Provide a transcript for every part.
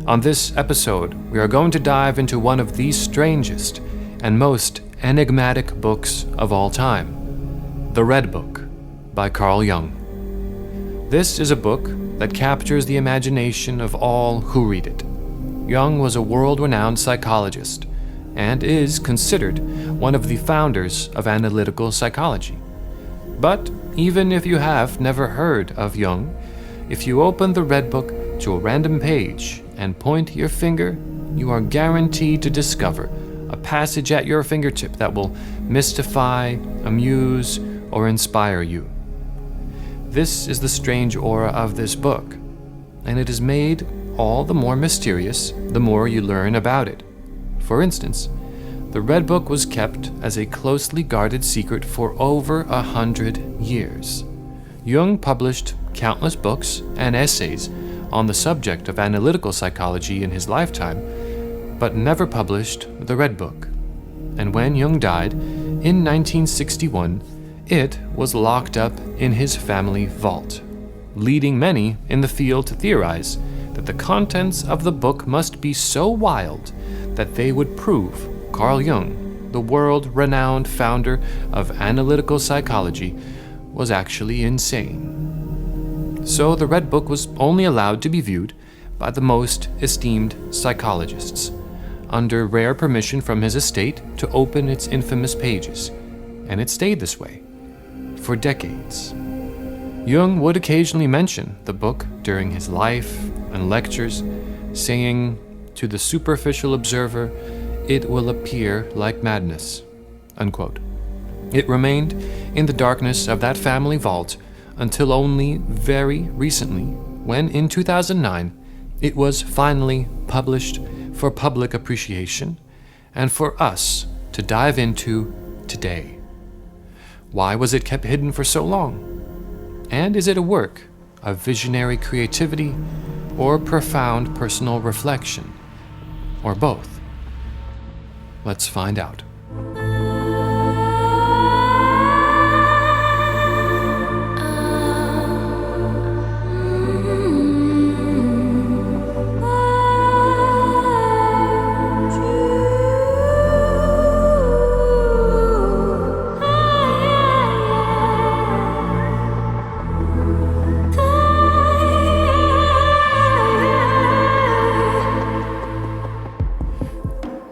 On this episode, we are going to dive into one of the strangest and most enigmatic books of all time, The Red Book by Carl Jung. This is a book that captures the imagination of all who read it. Jung was a world-renowned psychologist and is considered one of the founders of analytical psychology. But even if you have never heard of Jung, if you open the Red Book to a random page and point your finger, you are guaranteed to discover a passage at your fingertip that will mystify, amuse, or inspire you. This is the strange aura of this book, and it is made all the more mysterious the more you learn about it. For instance, the Red Book was kept as a closely guarded secret for over 100 years. Jung published countless books and essays on the subject of analytical psychology in his lifetime, but never published the Red Book. And when Jung died in 1961, it was locked up in his family vault, leading many in the field to theorize that the contents of the book must be so wild that they would prove Carl Jung, the world-renowned founder of analytical psychology, was actually insane. So the Red Book was only allowed to be viewed by the most esteemed psychologists, under rare permission from his estate to open its infamous pages, and it stayed this way for decades. Jung would occasionally mention the book during his life and lectures, saying, "To the superficial observer, it will appear like madness," unquote. It remained in the darkness of that family vault until only very recently, when in 2009, it was finally published for public appreciation and for us to dive into today. Why was it kept hidden for so long? And is it a work of visionary creativity or profound personal reflection, or both? Let's find out.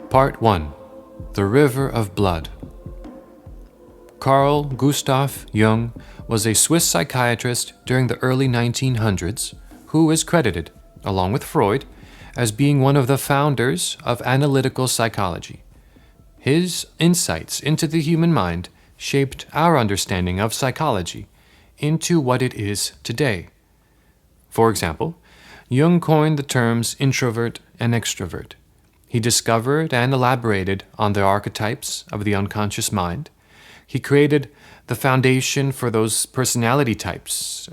Part 1. The River of Blood. Carl Gustav Jung was a Swiss psychiatrist during the early 1900s who is credited, along with Freud, as being one of the founders of analytical psychology. His insights into the human mind shaped our understanding of psychology into what it is today. For example, Jung coined the terms introvert and extrovert. He discovered and elaborated on the archetypes of the unconscious mind. He created the foundation for those personality types,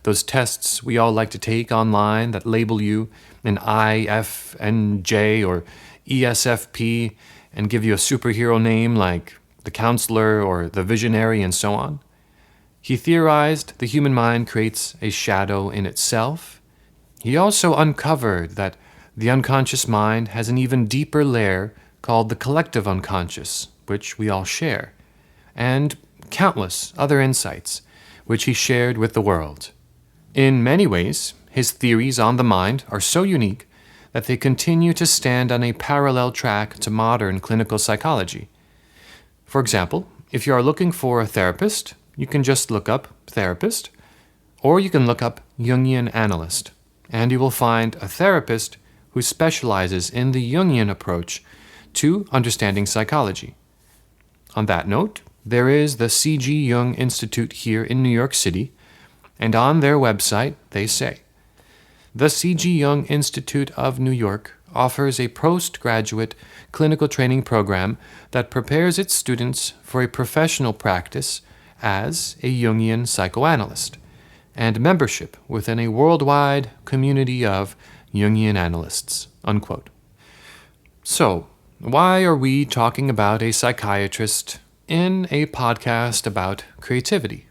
those tests we all like to take online that label you an IFNJ or ESFP and give you a superhero name like the counselor or the visionary and so on. He theorized the human mind creates a shadow in itself. He also uncovered that the unconscious mind has an even deeper layer called the collective unconscious, which we all share, and countless other insights, which he shared with the world. In many ways, his theories on the mind are so unique that they continue to stand on a parallel track to modern clinical psychology. For example, if you are looking for a therapist, you can just look up therapist, or you can look up Jungian analyst, and you will find a therapist who specializes in the Jungian approach to understanding psychology. On that note, there is the C.G. Jung Institute here in New York City, and on their website they say, "The C.G. Jung Institute of New York offers a postgraduate clinical training program that prepares its students for a professional practice as a Jungian psychoanalyst, and membership within a worldwide community of Jungian analysts," unquote. So, why are we talking about a psychiatrist in a podcast about creativity?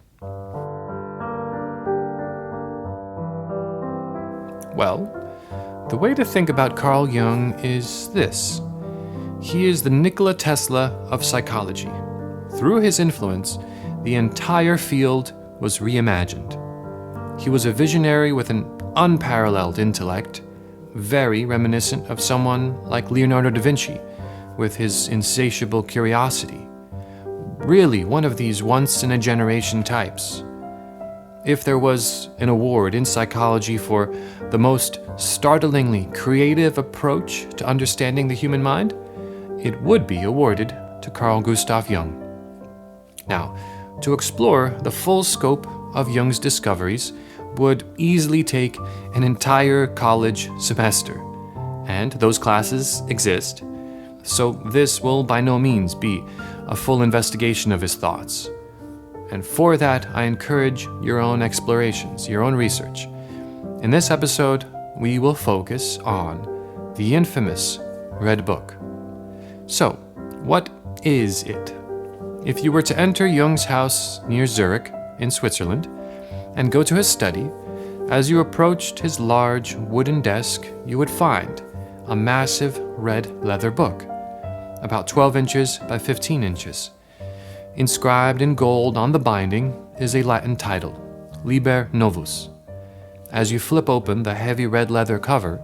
Well, The way to think about Carl Jung is this. He is the Nikola Tesla of psychology. Through his influence, the entire field was reimagined. He was a visionary with an unparalleled intellect, very reminiscent of someone like Leonardo da Vinci, with his insatiable curiosity. Really one of these once-in-a-generation types. If there was an award in psychology for the most startlingly creative approach to understanding the human mind, it would be awarded to Carl Gustav Jung. Now, to explore the full scope of Jung's discoveries would easily take an entire college semester, and those classes exist, so this will by no means be a full investigation of his thoughts. And for that, I encourage your own explorations, your own research. In this episode, we will focus on the infamous Red Book. So, what is it? If you were to enter Jung's house near Zurich in Switzerland and go to his study, as you approached his large wooden desk, you would find a massive red leather book, about 12 inches by 15 inches. Inscribed in gold on the binding is a Latin title, Liber Novus. As you flip open the heavy red leather cover,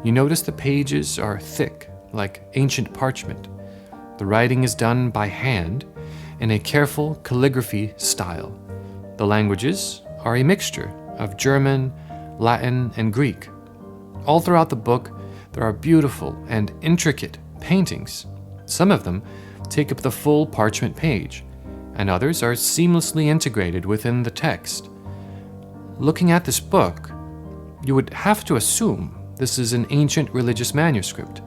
you notice the pages are thick, like ancient parchment. The writing is done by hand in a careful calligraphy style. The languages are a mixture of German, Latin, and Greek. All throughout the book, there are beautiful and intricate paintings. Some of them take up the full parchment page, and others are seamlessly integrated within the text. Looking at this book, you would have to assume this is an ancient religious manuscript,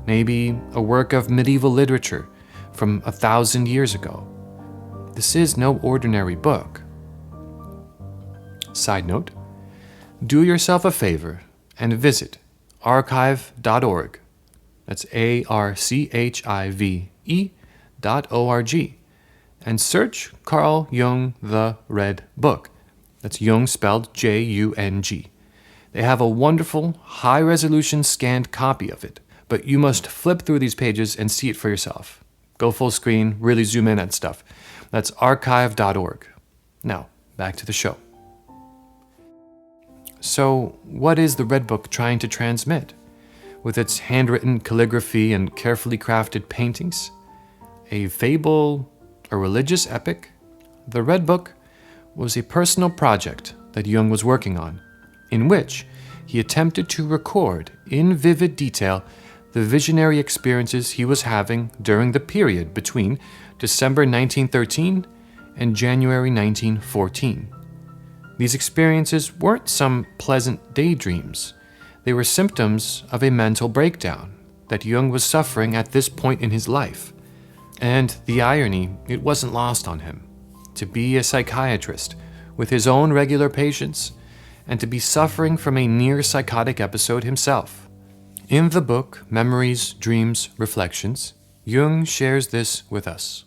maybe a work of medieval literature from 1,000 years ago. This is no ordinary book. Side note, do yourself a favor and visit archive.org. That's archive.org, and search Carl Jung, the Red Book. That's Jung spelled Jung. They have a wonderful, high-resolution scanned copy of it, but you must flip through these pages and see it for yourself. Go full screen, really zoom in at stuff. That's archive.org. Now, back to the show. So, what is the Red Book trying to transmit? With its handwritten calligraphy and carefully crafted paintings? A fable, a religious epic? The Red Book was a personal project that Jung was working on, in which he attempted to record in vivid detail the visionary experiences he was having during the period between December 1913 and January 1914. These experiences weren't some pleasant daydreams. They were symptoms of a mental breakdown that Jung was suffering at this point in his life. And the irony, it wasn't lost on him. To be a psychiatrist with his own regular patients and to be suffering from a near-psychotic episode himself. In the book, Memories, Dreams, Reflections, Jung shares this with us.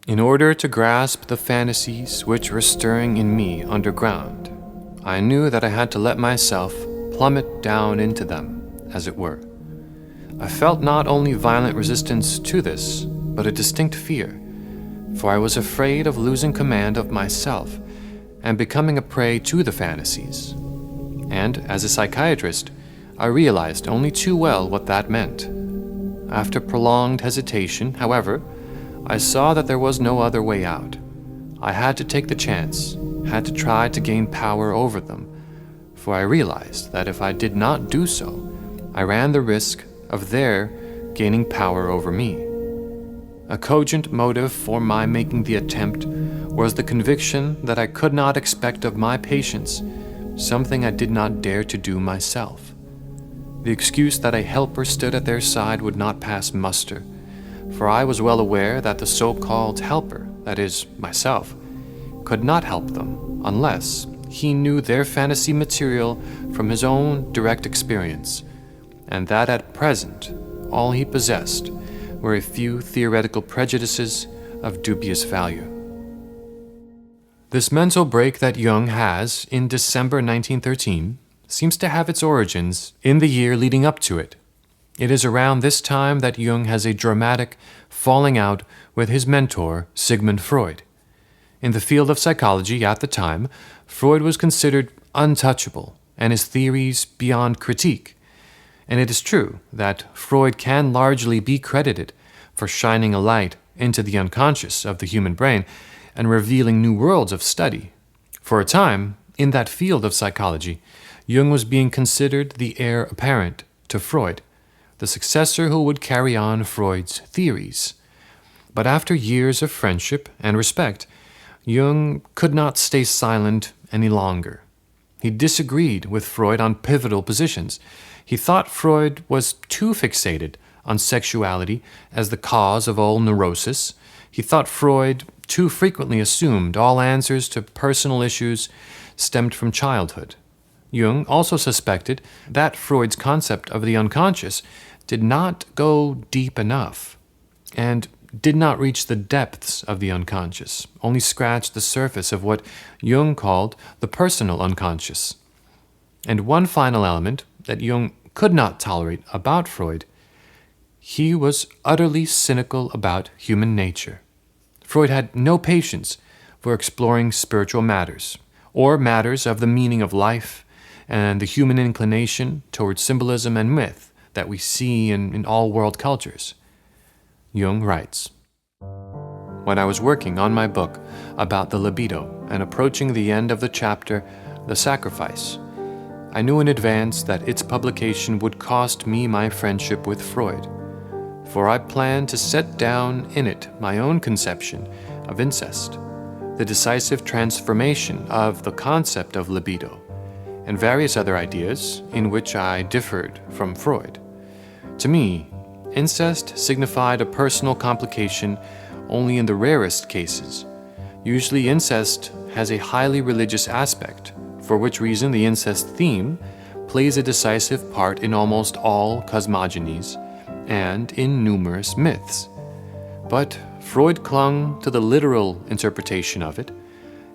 In order to grasp the fantasies which were stirring in me underground, I knew that I had to let myself plummet down into them, as it were. I felt not only violent resistance to this, but a distinct fear, for I was afraid of losing command of myself and becoming a prey to the fantasies. And as a psychiatrist, I realized only too well what that meant. After prolonged hesitation, however, I saw that there was no other way out. I had to take the chance, had to try to gain power over them, for I realized that if I did not do so, I ran the risk of their gaining power over me. A cogent motive for my making the attempt was the conviction that I could not expect of my patients something I did not dare to do myself. The excuse that a helper stood at their side would not pass muster, for I was well aware that the so-called helper, that is, myself, could not help them unless he knew their fantasy material from his own direct experience, and that at present all he possessed were a few theoretical prejudices of dubious value. This mental break that Jung has in December 1913 seems to have its origins in the year leading up to it. It is around this time that Jung has a dramatic falling out with his mentor, Sigmund Freud. In the field of psychology at the time, Freud was considered untouchable and his theories beyond critique. And it is true that Freud can largely be credited for shining a light into the unconscious of the human brain and revealing new worlds of study. For a time, in that field of psychology, Jung was being considered the heir apparent to Freud, the successor who would carry on Freud's theories. But after years of friendship and respect, Jung could not stay silent any longer. He disagreed with Freud on pivotal positions. He thought Freud was too fixated on sexuality as the cause of all neurosis. He thought Freud too frequently assumed all answers to personal issues stemmed from childhood. Jung also suspected that Freud's concept of the unconscious did not go deep enough and did not reach the depths of the unconscious, only scratched the surface of what Jung called the personal unconscious. And one final element that Jung could not tolerate about Freud: he was utterly cynical about human nature. Freud had no patience for exploring spiritual matters, or matters of the meaning of life and the human inclination towards symbolism and myth that we see in all world cultures. Jung writes, "When I was working on my book about the libido and approaching the end of the chapter, The Sacrifice, I knew in advance that its publication would cost me my friendship with Freud, for I planned to set down in it my own conception of incest, the decisive transformation of the concept of libido, and various other ideas in which I differed from Freud. To me, incest signified a personal complication only in the rarest cases. Usually incest has a highly religious aspect, for which reason the incest theme plays a decisive part in almost all cosmogonies and in numerous myths. But Freud clung to the literal interpretation of it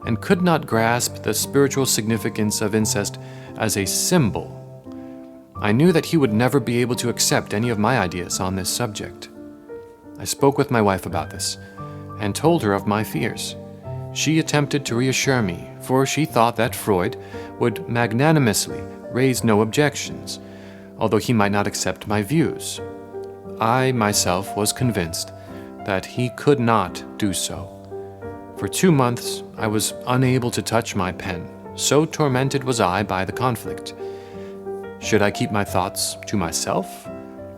and could not grasp the spiritual significance of incest as a symbol. I knew that he would never be able to accept any of my ideas on this subject. I spoke with my wife about this and told her of my fears. She attempted to reassure me, for she thought that Freud would magnanimously raise no objections, although he might not accept my views. I myself was convinced that he could not do so. For 2 months, I was unable to touch my pen, so tormented was I by the conflict. Should I keep my thoughts to myself,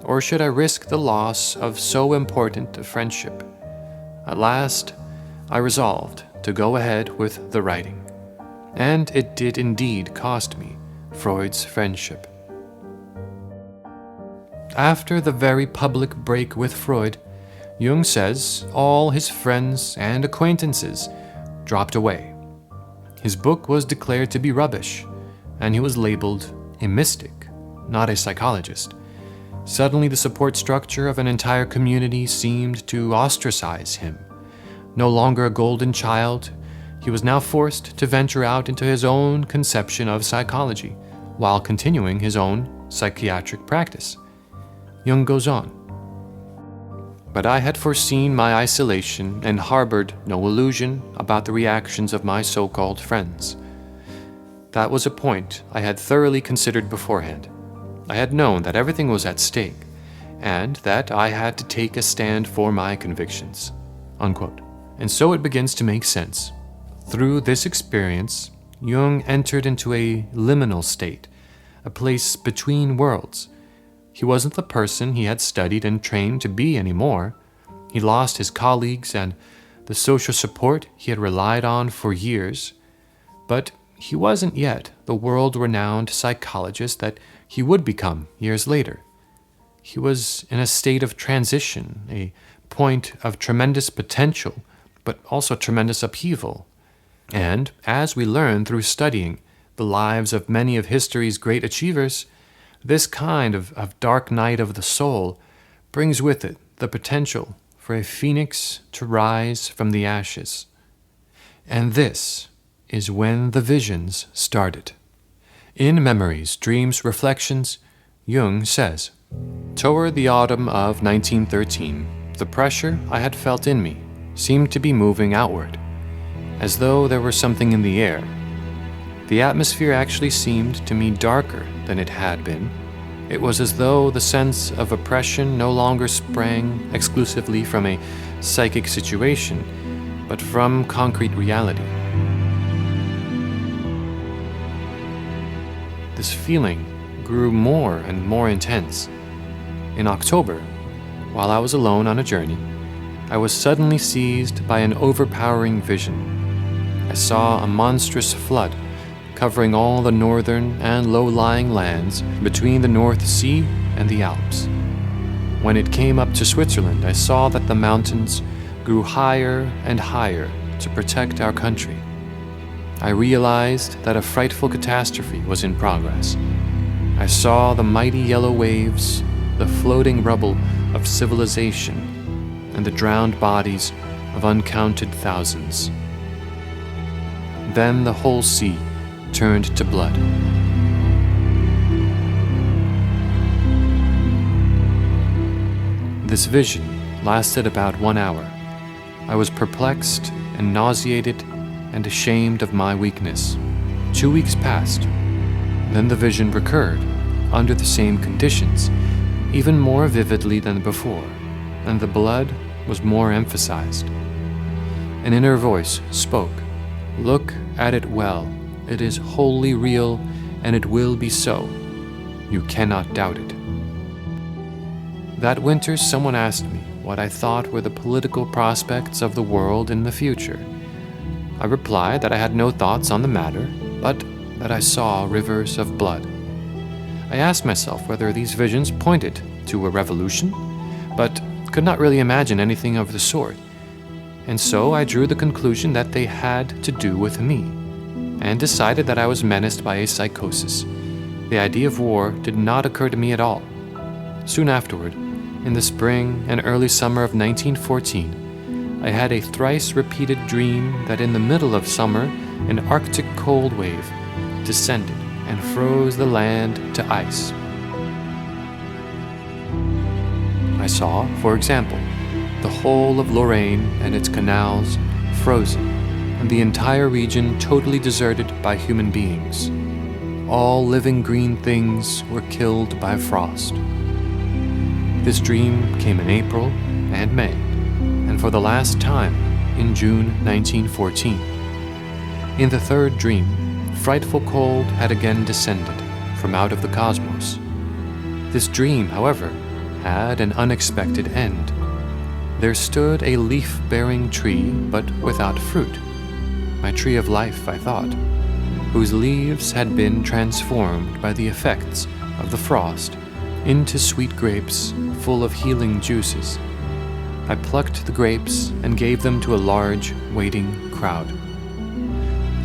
or should I risk the loss of so important a friendship? At last, I resolved to go ahead with the writing, and it did indeed cost me Freud's friendship. After the very public break with Freud, Jung says all his friends and acquaintances dropped away. His book was declared to be rubbish, and he was labeled a mystic, not a psychologist. Suddenly, the support structure of an entire community seemed to ostracize him. No longer a golden child, he was now forced to venture out into his own conception of psychology, while continuing his own psychiatric practice. Jung goes on, "But I had foreseen my isolation and harbored no illusion about the reactions of my so-called friends. That was a point I had thoroughly considered beforehand. I had known that everything was at stake, and that I had to take a stand for my convictions." Unquote. And so it begins to make sense. Through this experience, Jung entered into a liminal state, a place between worlds. He wasn't the person he had studied and trained to be anymore. He lost his colleagues and the social support he had relied on for years. But he wasn't yet the world-renowned psychologist that he would become years later. He was in a state of transition, a point of tremendous potential, but also tremendous upheaval. And as we learn through studying the lives of many of history's great achievers, this kind of dark night of the soul brings with it the potential for a phoenix to rise from the ashes. And this is when the visions started. In Memories, Dreams, Reflections, Jung says, "Toward the autumn of 1913, the pressure I had felt in me seemed to be moving outward, as though there were something in the air. The atmosphere actually seemed to me darker than it had been. It was as though the sense of oppression no longer sprang exclusively from a psychic situation, but from concrete reality. This feeling grew more and more intense. In October, while I was alone on a journey, I was suddenly seized by an overpowering vision. I saw a monstrous flood covering all the northern and low-lying lands between the North Sea and the Alps. When it came up to Switzerland, I saw that the mountains grew higher and higher to protect our country. I realized that a frightful catastrophe was in progress. I saw the mighty yellow waves, the floating rubble of civilization, and the drowned bodies of uncounted thousands. Then the whole sea turned to blood. This vision lasted about 1 hour. I was perplexed and nauseated and ashamed of my weakness. 2 weeks passed. Then the vision recurred, under the same conditions, even more vividly than before, and the blood was more emphasized. An inner voice spoke, "Look at it well. It is wholly real, and it will be so. You cannot doubt it." That winter, someone asked me what I thought were the political prospects of the world in the future. I replied that I had no thoughts on the matter, but that I saw rivers of blood. I asked myself whether these visions pointed to a revolution, but could not really imagine anything of the sort. And so I drew the conclusion that they had to do with me, and decided that I was menaced by a psychosis. The idea of war did not occur to me at all. Soon afterward, in the spring and early summer of 1914, I had a thrice-repeated dream that in the middle of summer, an Arctic cold wave descended and froze the land to ice. I saw, for example, the whole of Lorraine and its canals frozen, and the entire region totally deserted by human beings. All living green things were killed by frost. This dream came in April and May, and for the last time in June 1914. In the third dream, frightful cold had again descended from out of the cosmos. This dream, however, had an unexpected end. There stood a leaf-bearing tree, but without fruit. My tree of life, I thought, whose leaves had been transformed by the effects of the frost into sweet grapes full of healing juices. I plucked the grapes and gave them to a large, waiting crowd.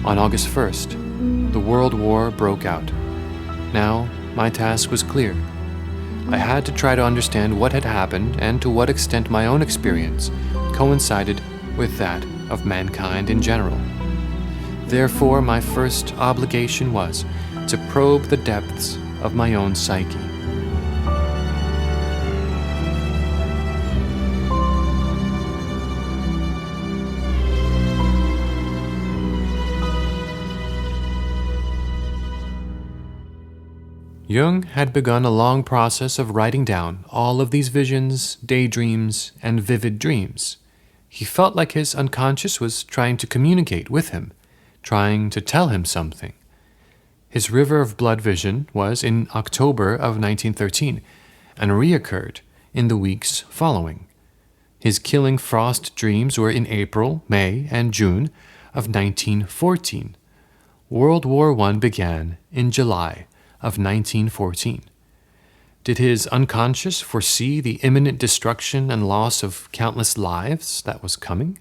On August 1st, the World War broke out. Now, my task was clear. I had to try to understand what had happened and to what extent my own experience coincided with that of mankind in general. Therefore, my first obligation was to probe the depths of my own psyche. Jung had begun a long process of writing down all of these visions, daydreams, and vivid dreams. He felt like his unconscious was trying to communicate with him, trying to tell him something. His river of blood vision was in October of 1913 and reoccurred in the weeks following. His killing frost dreams were in April, May, and June of 1914. World War I began in July of 1914. Did his unconscious foresee the imminent destruction and loss of countless lives that was coming?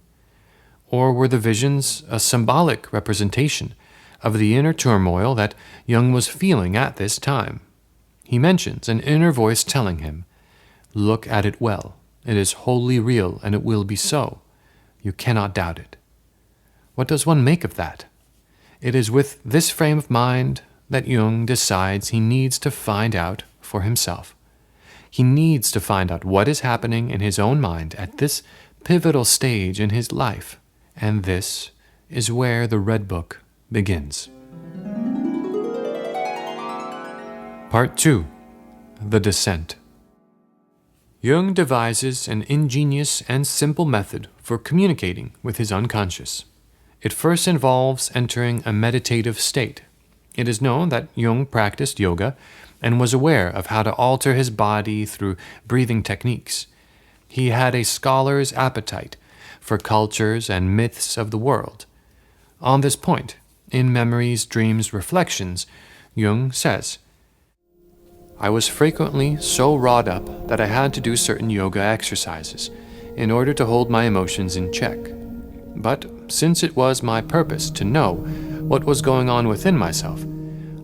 Or were the visions a symbolic representation of the inner turmoil that Jung was feeling at this time? He mentions an inner voice telling him, "Look at it well. It is wholly real, and it will be so. You cannot doubt it." What does one make of that? It is with this frame of mind that Jung decides he needs to find out for himself. He needs to find out what is happening in his own mind at this pivotal stage in his life, and this is where the Red Book begins. Part 2. The Descent. Jung devises an ingenious and simple method for communicating with his unconscious. It first involves entering a meditative state. It is known that Jung practiced yoga and was aware of how to alter his body through breathing techniques. He had a scholar's appetite for cultures and myths of the world. On this point, in Memories, Dreams, Reflections, Jung says, "I was frequently so wrought up that I had to do certain yoga exercises in order to hold my emotions in check. But since it was my purpose to know what was going on within myself,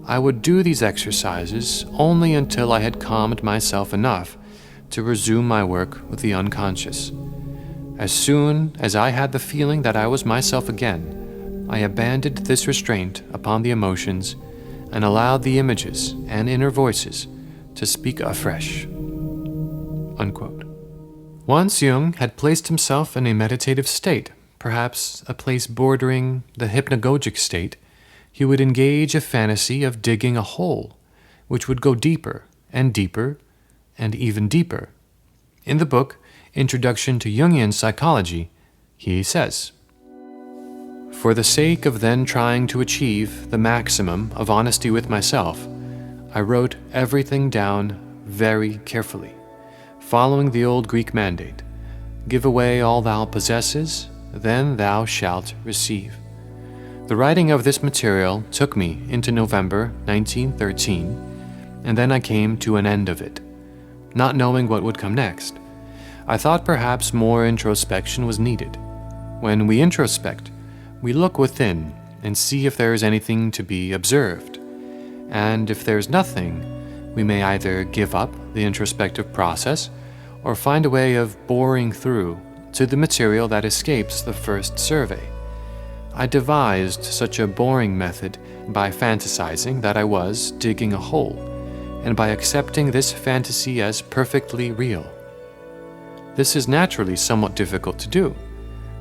I would do these exercises only until I had calmed myself enough to resume my work with the unconscious. As soon as I had the feeling that I was myself again, I abandoned this restraint upon the emotions and allowed the images and inner voices to speak afresh." Unquote. Once Jung had placed himself in a meditative state, perhaps a place bordering the hypnagogic state, he would engage a fantasy of digging a hole, which would go deeper and deeper and even deeper. In the book, Introduction to Jungian Psychology, he says, "For the sake of then trying to achieve the maximum of honesty with myself, I wrote everything down very carefully, following the old Greek mandate, 'Give away all thou possesses, then thou shalt receive.' The writing of this material took me into November 1913, and then I came to an end of it, not knowing what would come next. I thought perhaps more introspection was needed. When we introspect, we look within and see if there is anything to be observed. And if there is nothing, we may either give up the introspective process or find a way of boring through to the material that escapes the first survey. I devised such a boring method by fantasizing that I was digging a hole, and by accepting this fantasy as perfectly real. This is naturally somewhat difficult to do,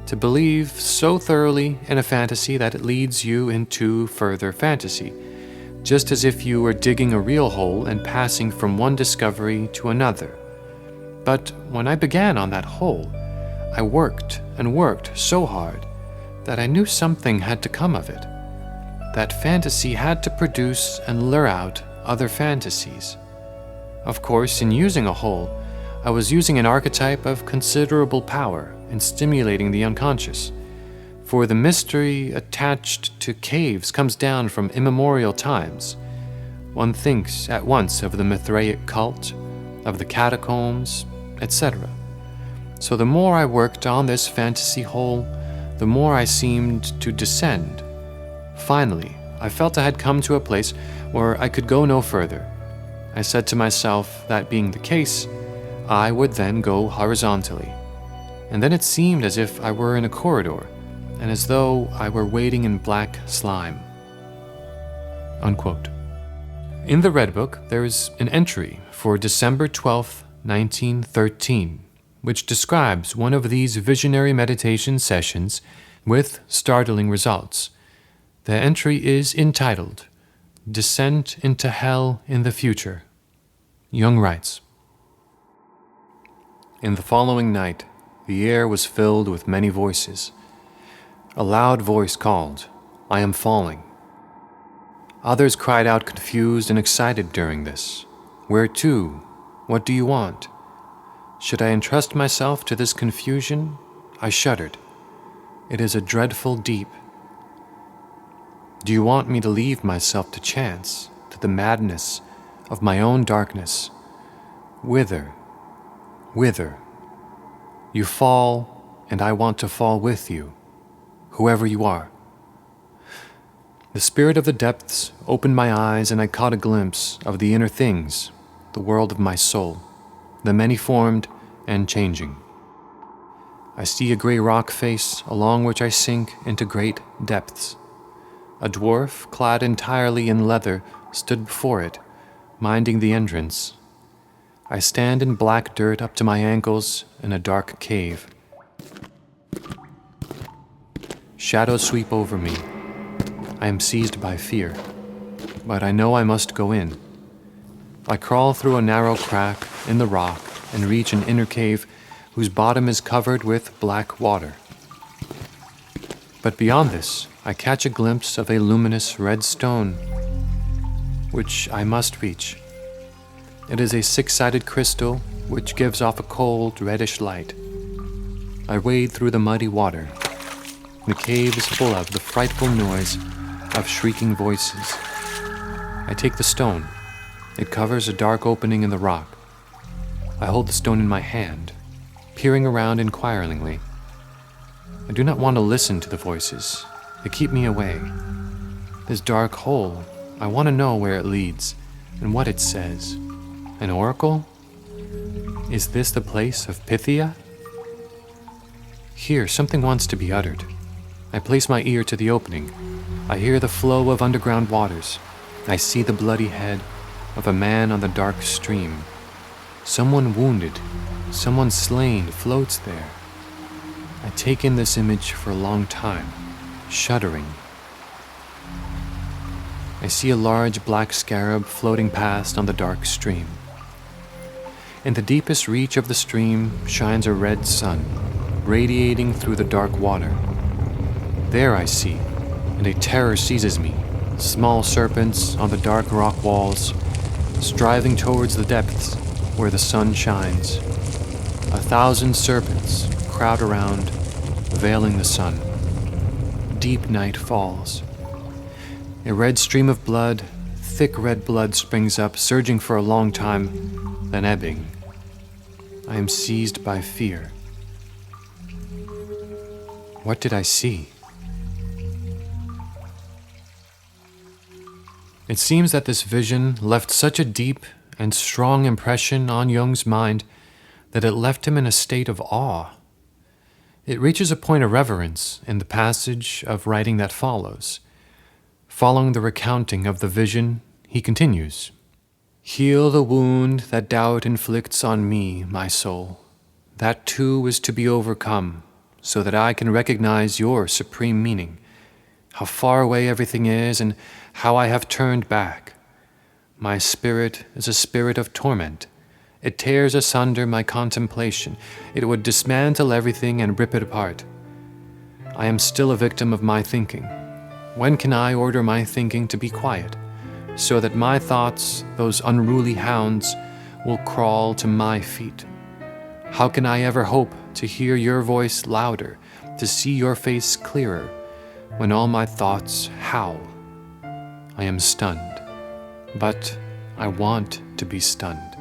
to believe so thoroughly in a fantasy that it leads you into further fantasy, just as if you were digging a real hole and passing from one discovery to another. But when I began on that hole, I worked and worked so hard that I knew something had to come of it. That fantasy had to produce and lure out other fantasies. Of course, in using a hole, I was using an archetype of considerable power in stimulating the unconscious. For the mystery attached to caves comes down from immemorial times. One thinks at once of the Mithraic cult, of the catacombs, etc. So the more I worked on this fantasy hole, the more I seemed to descend. Finally, I felt I had come to a place where I could go no further. I said to myself, that being the case, I would then go horizontally. And then it seemed as if I were in a corridor, and as though I were wading in black slime." Unquote. In the Red Book, there is an entry for December 12, 1913, which describes one of these visionary meditation sessions with startling results. The entry is entitled, "Descent into Hell in the Future." Jung writes, "In the following night, the air was filled with many voices. A loud voice called, 'I am falling.' Others cried out confused and excited during this. 'Where to? What do you want?' Should I entrust myself to this confusion? I shuddered. It is a dreadful deep. Do you want me to leave myself to chance, to the madness of my own darkness? Whither? Whither? You fall, and I want to fall with you, whoever you are." The spirit of the depths opened my eyes, and I caught a glimpse of the inner things, the world of my soul, the many-formed and changing. I see a gray rock face along which I sink into great depths. A dwarf, clad entirely in leather, stood before it, minding the entrance. I stand in black dirt up to my ankles in a dark cave. Shadows sweep over me. I am seized by fear, but I know I must go in. I crawl through a narrow crack in the rock and reach an inner cave whose bottom is covered with black water. But beyond this, I catch a glimpse of a luminous red stone, which I must reach. It is a six-sided crystal which gives off a cold, reddish light. I wade through the muddy water. The cave is full of the frightful noise of shrieking voices. I take the stone. It covers a dark opening in the rock. I hold the stone in my hand, peering around inquiringly. I do not want to listen to the voices. They keep me away. This dark hole, I want to know where it leads and what it says. An oracle? Is this the place of Pythia? Here, something wants to be uttered. I place my ear to the opening. I hear the flow of underground waters. I see the bloody head of a man on the dark stream. Someone wounded, someone slain floats there. I take in this image for a long time, shuddering. I see a large black scarab floating past on the dark stream. In the deepest reach of the stream shines a red sun, radiating through the dark water. There I see, and a terror seizes me, small serpents on the dark rock walls, striving towards the depths where the sun shines. 1,000 serpents crowd around, veiling the sun. Deep night falls. A red stream of blood, thick red blood springs up, surging for a long time, then ebbing. I am seized by fear. What did I see? It seems that this vision left such a deep and strong impression on Jung's mind that it left him in a state of awe. It reaches a point of reverence in the passage of writing that follows. Following the recounting of the vision, he continues, "Heal the wound that doubt inflicts on me, my soul. That too is to be overcome, so that I can recognize your supreme meaning, how far away everything is and how I have turned back. My spirit is a spirit of torment. It tears asunder my contemplation. It would dismantle everything and rip it apart. I am still a victim of my thinking. When can I order my thinking to be quiet, so that my thoughts, those unruly hounds, will crawl to my feet? How can I ever hope to hear your voice louder, to see your face clearer, when all my thoughts howl? I am stunned, but I want to be stunned,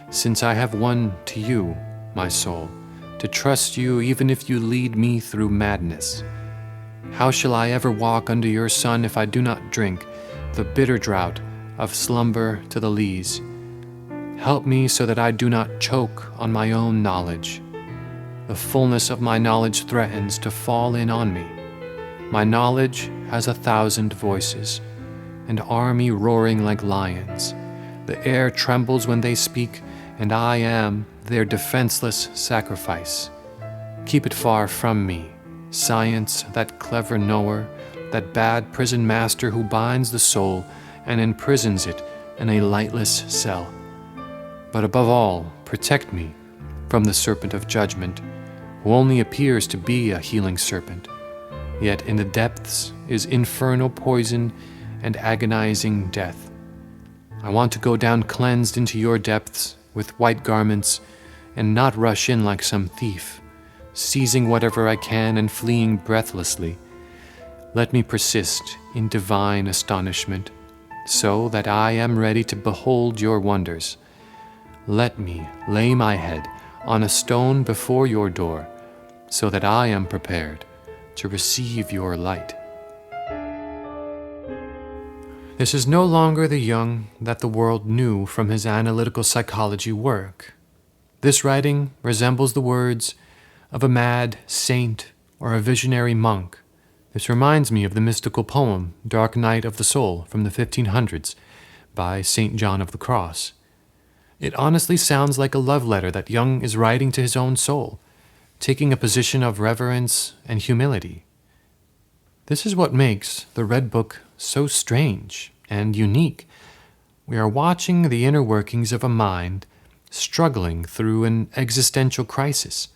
since I have won to you, my soul, to trust you even if you lead me through madness. How shall I ever walk under your sun if I do not drink the bitter draught of slumber to the lees? Help me so that I do not choke on my own knowledge. The fullness of my knowledge threatens to fall in on me. My knowledge has 1,000 voices, an army roaring like lions. The air trembles when they speak, and I am their defenseless sacrifice. Keep it far from me, science, that clever knower, that bad prison master who binds the soul and imprisons it in a lightless cell. But above all, protect me from the serpent of judgment, who only appears to be a healing serpent, yet in the depths is infernal poison and agonizing death. I want to go down cleansed into your depths with white garments and not rush in like some thief, seizing whatever I can and fleeing breathlessly. Let me persist in divine astonishment, so that I am ready to behold your wonders. Let me lay my head on a stone before your door, so that I am prepared to receive your light." This is no longer the Jung that the world knew from his analytical psychology work. This writing resembles the words of a mad saint or a visionary monk. This reminds me of the mystical poem Dark Night of the Soul from the 1500s by St. John of the Cross. It honestly sounds like a love letter that Jung is writing to his own soul, taking a position of reverence and humility. This is what makes the Red Book so strange and unique. We are watching the inner workings of a mind struggling through an existential crisis.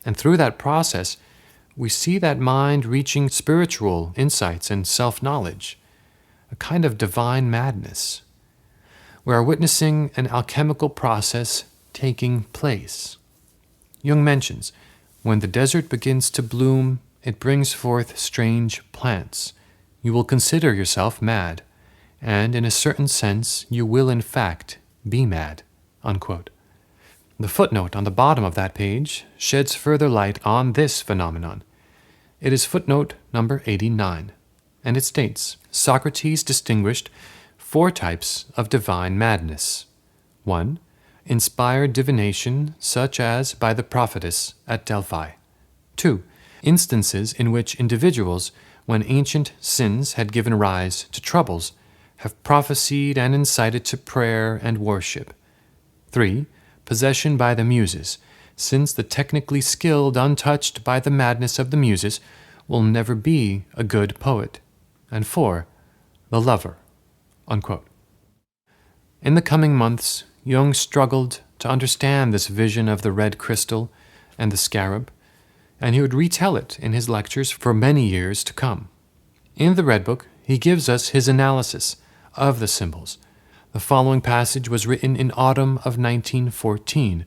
And through that process, we see that mind reaching spiritual insights and self-knowledge, a kind of divine madness. We are witnessing an alchemical process taking place. Jung mentions, when the desert begins to bloom, it brings forth strange plants. You will consider yourself mad, and in a certain sense, you will in fact be mad. Unquote. The footnote on the bottom of that page sheds further light on this phenomenon. It is footnote number 89, and it states, Socrates distinguished 4 types of divine madness. 1. Inspired divination, such as by the prophetess at Delphi. 2. Instances in which individuals, when ancient sins had given rise to troubles, have prophesied and incited to prayer and worship. 3. Possession by the Muses, since the technically skilled, untouched by the madness of the Muses, will never be a good poet. And 4. The lover. Unquote. In the coming months, Jung struggled to understand this vision of the red crystal and the scarab, and he would retell it in his lectures for many years to come. In the Red Book, he gives us his analysis of the symbols. The following passage was written in autumn of 1914,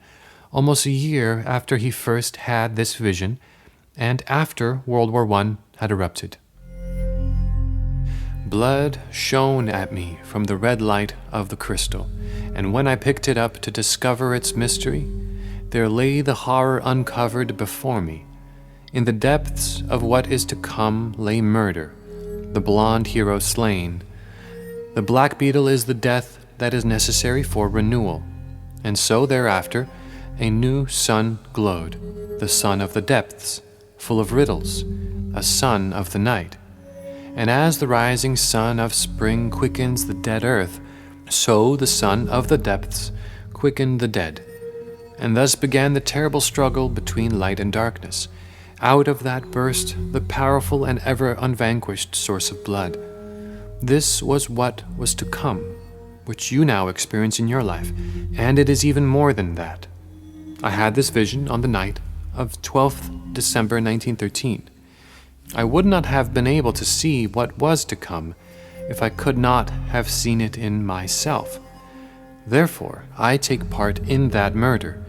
almost a year after he first had this vision and after World War I had erupted. Blood shone at me from the red light of the crystal, and when I picked it up to discover its mystery, there lay the horror uncovered before me. In the depths of what is to come lay murder, the blonde hero slain. The black beetle is the death that is necessary for renewal, and so thereafter a new sun glowed, the sun of the depths, full of riddles, a sun of the night. And as the rising sun of spring quickens the dead earth, so the sun of the depths quickened the dead. And thus began the terrible struggle between light and darkness. Out of that burst the powerful and ever unvanquished source of blood. This was what was to come, which you now experience in your life, and it is even more than that. I had this vision on the night of 12th December 1913. I would not have been able to see what was to come if I could not have seen it in myself. Therefore, I take part in that murder.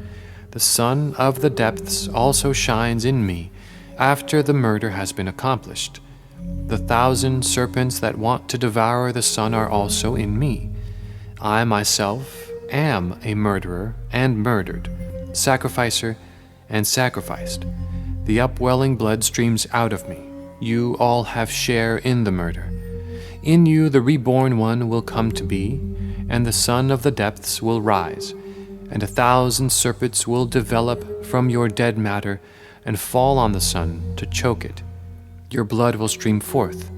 The sun of the depths also shines in me after the murder has been accomplished. The 1,000 serpents that want to devour the sun are also in me. I myself am a murderer and murdered, sacrificer and sacrificed. The upwelling blood streams out of me. You all have share in the murder. In you the reborn one will come to be, and the sun of the depths will rise, and 1,000 serpents will develop from your dead matter and fall on the sun to choke it. Your blood will stream forth.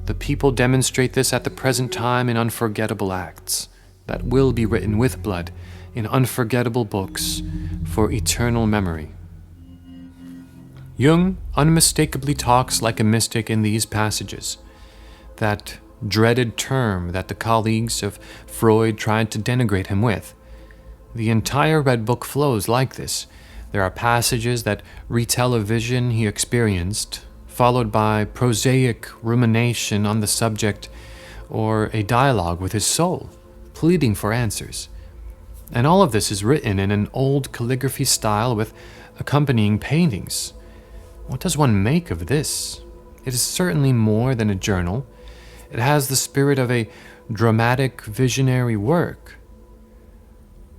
The people demonstrate this at the present time in unforgettable acts that will be written with blood in unforgettable books for eternal memory. Jung unmistakably talks like a mystic in these passages. That dreaded term that the colleagues of Freud tried to denigrate him with. The entire Red Book flows like this. There are passages that retell a vision he experienced, followed by prosaic rumination on the subject, or a dialogue with his soul, pleading for answers. And all of this is written in an old calligraphy style with accompanying paintings. What does one make of this? It is certainly more than a journal. It has the spirit of a dramatic, visionary work.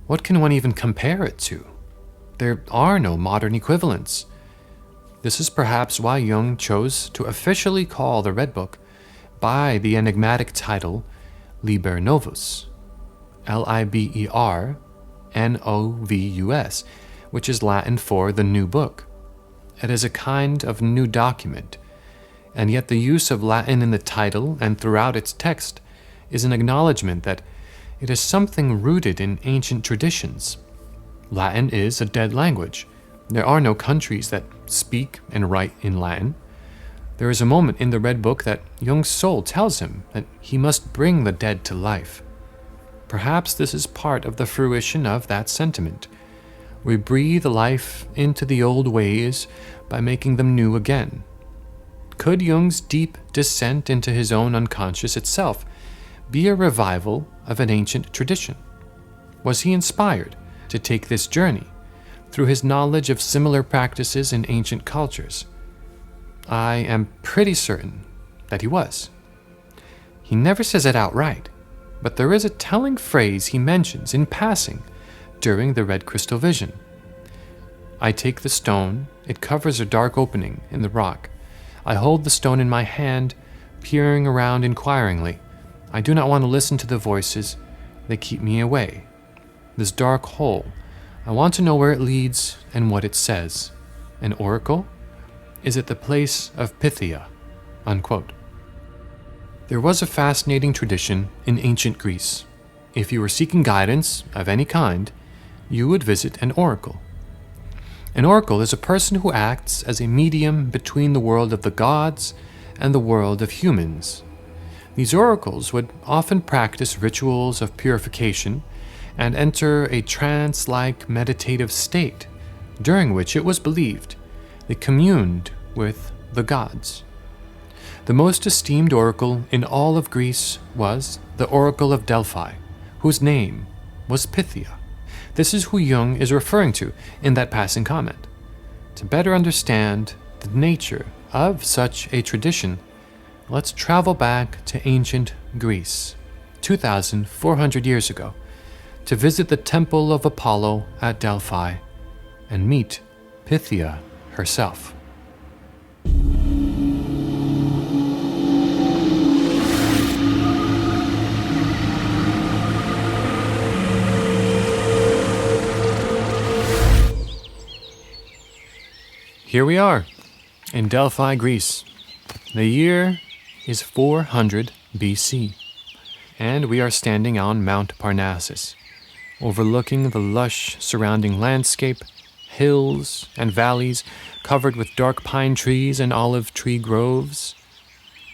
What can one even compare it to? There are no modern equivalents. This is perhaps why Jung chose to officially call the Red Book by the enigmatic title Liber Novus, Liber-Novus, which is Latin for the new book. It is a kind of new document. and yet the use of Latin in the title and throughout its text is an acknowledgement that it is something rooted in ancient traditions. Latin is a dead language. There are no countries that speak and write in Latin. There is a moment in the Red Book that Jung's soul tells him that he must bring the dead to life. Perhaps this is part of the fruition of that sentiment. We breathe life into the old ways by making them new again. Could Jung's deep descent into his own unconscious itself be a revival of an ancient tradition? Was he inspired to take this journey through his knowledge of similar practices in ancient cultures? I am pretty certain that he was. He never says it outright, but there is a telling phrase he mentions in passing during the red crystal vision. I take the stone, it covers a dark opening in the rock. I hold the stone in my hand, peering around inquiringly. I do not want to listen to the voices, they keep me away. This dark hole, I want to know where it leads and what it says. An oracle? Is it the place of Pythia? Unquote. There was a fascinating tradition in ancient Greece. If you were seeking guidance of any kind, you would visit an oracle. An oracle is a person who acts as a medium between the world of the gods and the world of humans. These oracles would often practice rituals of purification and enter a trance-like meditative state, during which it was believed they communed with the gods. The most esteemed oracle in all of Greece was the Oracle of Delphi, whose name was Pythia. This is who Jung is referring to in that passing comment. To better understand the nature of such a tradition, let's travel back to ancient Greece, 2,400 years ago, to visit the temple of Apollo at Delphi and meet Pythia herself. Here we are, in Delphi, Greece. The year is 400 BC, and we are standing on Mount Parnassus, overlooking the lush surrounding landscape, hills and valleys covered with dark pine trees and olive tree groves.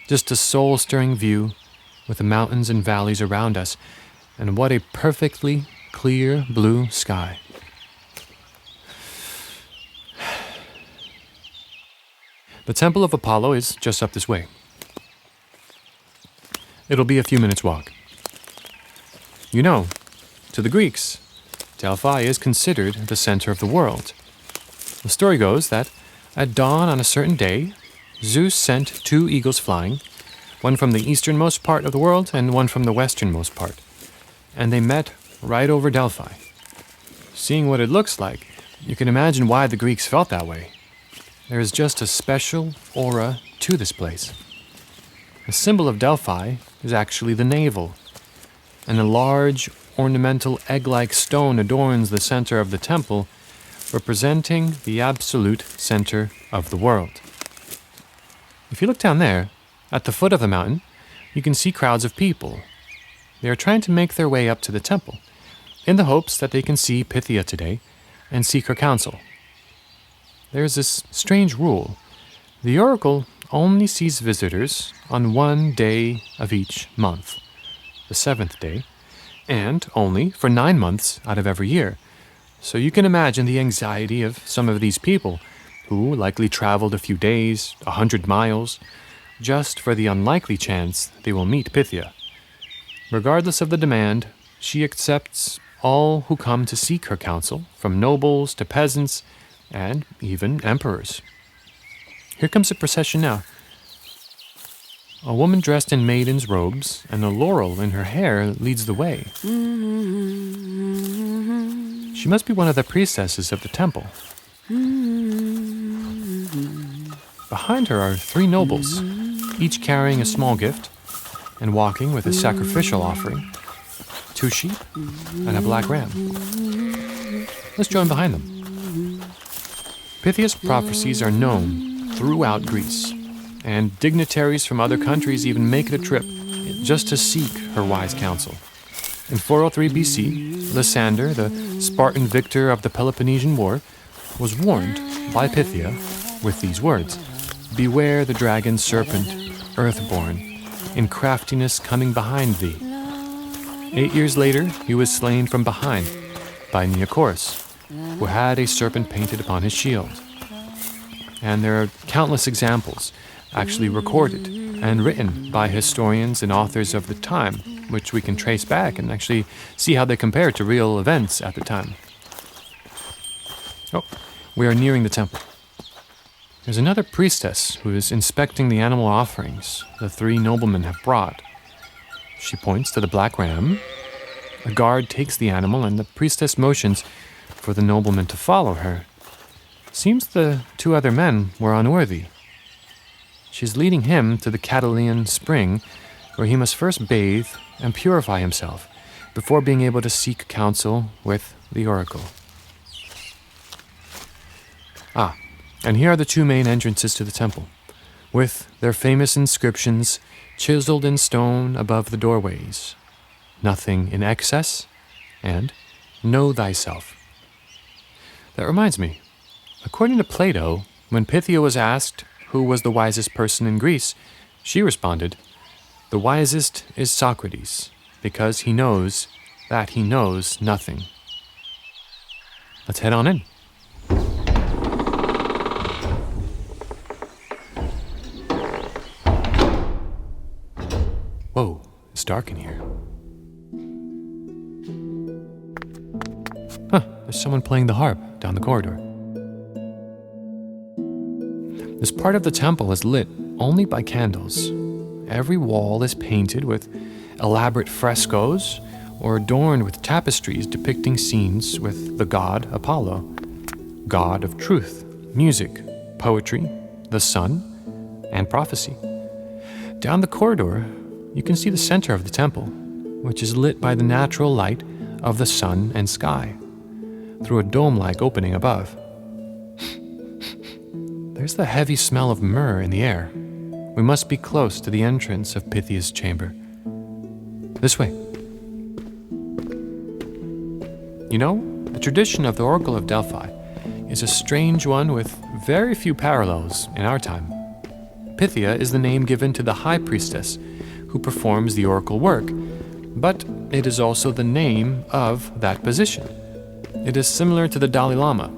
Just a soul-stirring view with the mountains and valleys around us, and what a perfectly clear blue sky. The Temple of Apollo is just up this way. It'll be a few minutes' walk. You know, to the Greeks, Delphi is considered the center of the world. The story goes that at dawn on a certain day, Zeus sent 2 eagles flying, one from the easternmost part of the world and one from the westernmost part, and they met right over Delphi. Seeing what it looks like, you can imagine why the Greeks felt that way. There is just a special aura to this place. The symbol of Delphi is actually the navel, and a large ornamental egg-like stone adorns the center of the temple, representing the absolute center of the world. If you look down there, at the foot of the mountain, you can see crowds of people. They are trying to make their way up to the temple, in the hopes that they can see Pythia today and seek her counsel. There is this strange rule. The oracle only sees visitors on one day of each month, the 7th day, and only for 9 months out of every year. So you can imagine the anxiety of some of these people who likely traveled a few days, 100 miles, just for the unlikely chance they will meet Pythia. Regardless of the demand, she accepts all who come to seek her counsel, from nobles to peasants, and even emperors. Here comes the procession now. A woman dressed in maiden's robes and a laurel in her hair leads the way. She must be one of the priestesses of the temple. Behind her are 3 nobles, each carrying a small gift and walking with a sacrificial offering, 2 sheep and a black ram. Let's join behind them. Pythia's prophecies are known throughout Greece. and dignitaries from other countries even make the trip just to seek her wise counsel. In 403 BC, Lysander, the Spartan victor of the Peloponnesian War, was warned by Pythia with these words, "Beware the dragon serpent, earthborn, in craftiness coming behind thee." 8 years later, he was slain from behind by Neocorus, who had a serpent painted upon his shield. And there are countless examples actually recorded and written by historians and authors of the time, which we can trace back and actually see how they compare to real events at the time. Oh, we are nearing the temple. There's another priestess who is inspecting the animal offerings the three noblemen have brought. She points to the black ram. A guard takes the animal, and the priestess motions for the nobleman to follow her. Seems the two other men were unworthy. She's leading him to the Catalian spring, where he must first bathe and purify himself before being able to seek counsel with the oracle. And here are the two main entrances to the temple, with their famous inscriptions chiseled in stone above the doorways. "Nothing in excess," and "Know thyself." That reminds me, according to Plato, when Pythia was asked who was the wisest person in Greece, she responded, "The wisest is Socrates, because he knows that he knows nothing." Let's head on in. Whoa, it's dark in here. There's someone playing the harp down the corridor. This part of the temple is lit only by candles. Every wall is painted with elaborate frescoes or adorned with tapestries depicting scenes with the god Apollo, god of truth, music, poetry, the sun, and prophecy. Down the corridor, you can see the center of the temple, which is lit by the natural light of the sun and sky, through a dome-like opening above. There's the heavy smell of myrrh in the air. We must be close to the entrance of Pythia's chamber. This way. You know, the tradition of the Oracle of Delphi is a strange one with very few parallels in our time. Pythia is the name given to the high priestess who performs the oracle work, but it is also the name of that position. It is similar to the Dalai Lama.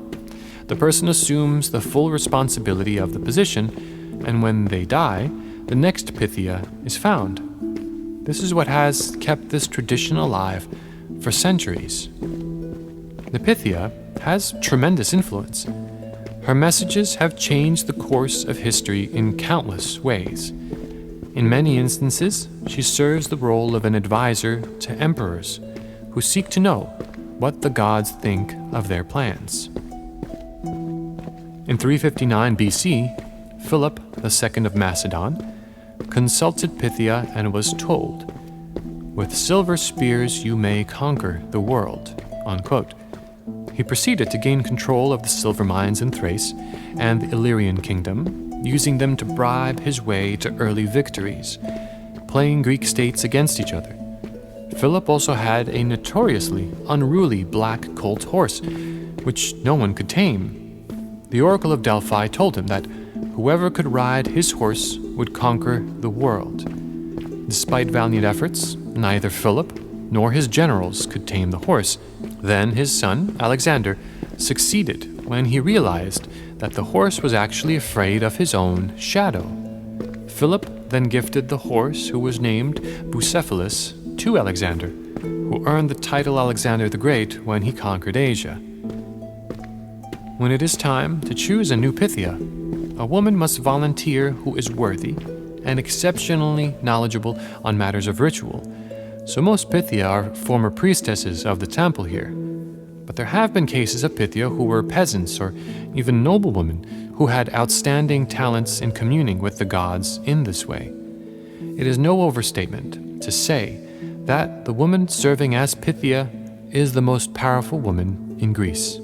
The person assumes the full responsibility of the position, and when they die, the next Pythia is found. This is what has kept this tradition alive for centuries. The Pythia has tremendous influence. Her messages have changed the course of history in countless ways. In many instances, she serves the role of an advisor to emperors who seek to know what the gods think of their plans. In 359 BC, Philip II of Macedon consulted Pythia and was told, "With silver spears you may conquer the world," unquote. He proceeded to gain control of the silver mines in Thrace and the Illyrian kingdom, using them to bribe his way to early victories, playing Greek states against each other. Philip also had a notoriously unruly black colt horse, which no one could tame. The Oracle of Delphi told him that whoever could ride his horse would conquer the world. Despite valiant efforts, neither Philip nor his generals could tame the horse. Then his son, Alexander, succeeded when he realized that the horse was actually afraid of his own shadow. Philip then gifted the horse, who was named Bucephalus, to Alexander, who earned the title Alexander the Great when he conquered Asia. When it is time to choose a new Pythia, a woman must volunteer who is worthy and exceptionally knowledgeable on matters of ritual. So most Pythia are former priestesses of the temple here. But there have been cases of Pythia who were peasants or even noblewomen who had outstanding talents in communing with the gods in this way. It is no overstatement to say that the woman serving as Pythia is the most powerful woman in Greece.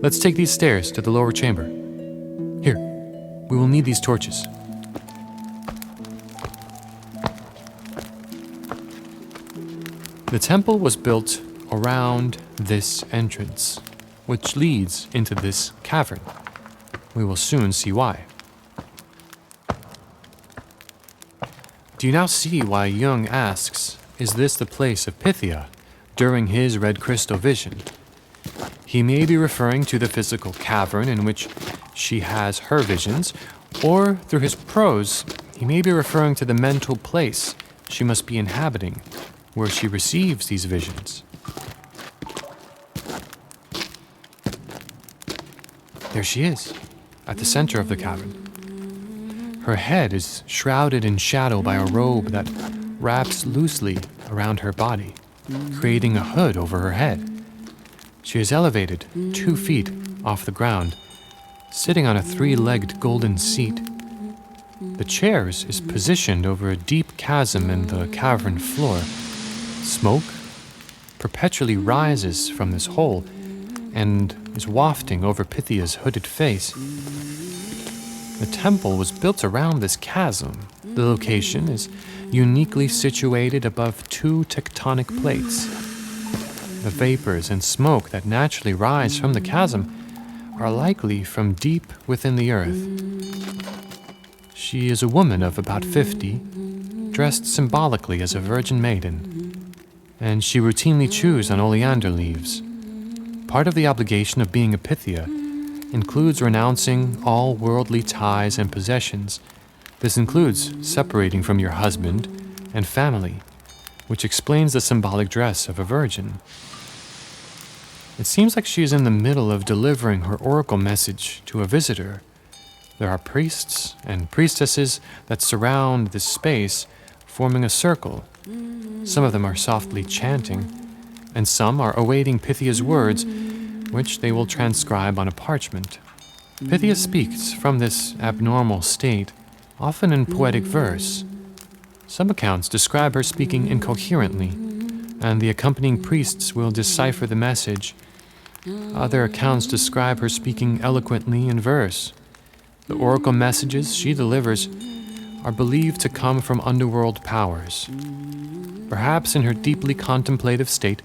Let's take these stairs to the lower chamber. Here, We will need these torches. The temple was built around this entrance, which leads into this cavern. We will soon see why. Do you now see why Jung asks, is this the place of Pythia, during his red crystal vision? He may be referring to the physical cavern in which she has her visions, or through his prose, he may be referring to the mental place she must be inhabiting, where she receives these visions. There she is, at the center of the cavern. Her head is shrouded in shadow by a robe that wraps loosely around her body, creating a hood over her head. She is elevated 2 feet off the ground, sitting on a 3-legged golden seat. The chair is positioned over a deep chasm in the cavern floor. Smoke perpetually rises from this hole and is wafting over Pythia's hooded face. The temple was built around this chasm. The location is uniquely situated above 2 tectonic plates. The vapors and smoke that naturally rise from the chasm are likely from deep within the earth. She is a woman of about 50, dressed symbolically as a virgin maiden, and she routinely chews on oleander leaves. Part of the obligation of being a Pythia includes renouncing all worldly ties and possessions. This includes separating from your husband and family, which explains the symbolic dress of a virgin. It seems like she is in the middle of delivering her oracle message to a visitor. There are priests and priestesses that surround this space, forming a circle. Some of them are softly chanting, and some are awaiting Pythia's words, which they will transcribe on a parchment. Pythia speaks from this abnormal state, often in poetic verse. Some accounts describe her speaking incoherently, and the accompanying priests will decipher the message. Other accounts describe her speaking eloquently in verse. The oracle messages she delivers are believed to come from underworld powers. Perhaps in her deeply contemplative state,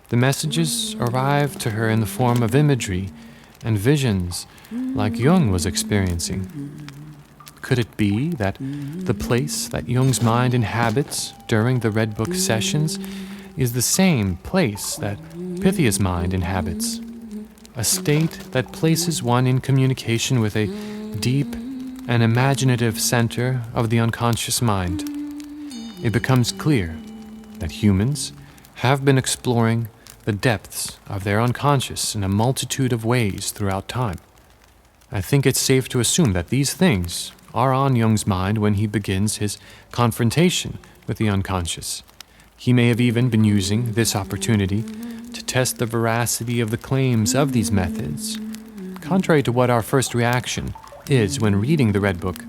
the messages arrive to her in the form of imagery and visions like Jung was experiencing. Could it be that the place that Jung's mind inhabits during the Red Book sessions is the same place that Pythia's mind inhabits? A state that places one in communication with a deep and imaginative center of the unconscious mind. It becomes clear that humans have been exploring the depths of their unconscious in a multitude of ways throughout time. I think it's safe to assume that these things are on Jung's mind when he begins his confrontation with the unconscious. He may have even been using this opportunity to test the veracity of the claims of these methods. Contrary to what our first reaction is when reading the Red Book,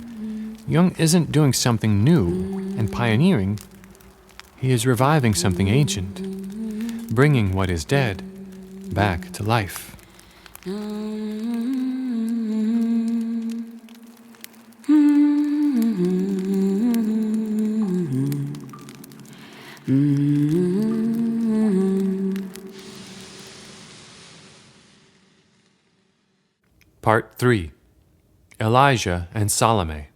Jung isn't doing something new and pioneering. He is reviving something ancient, bringing what is dead back to life. Part 3. Elijah and Salome.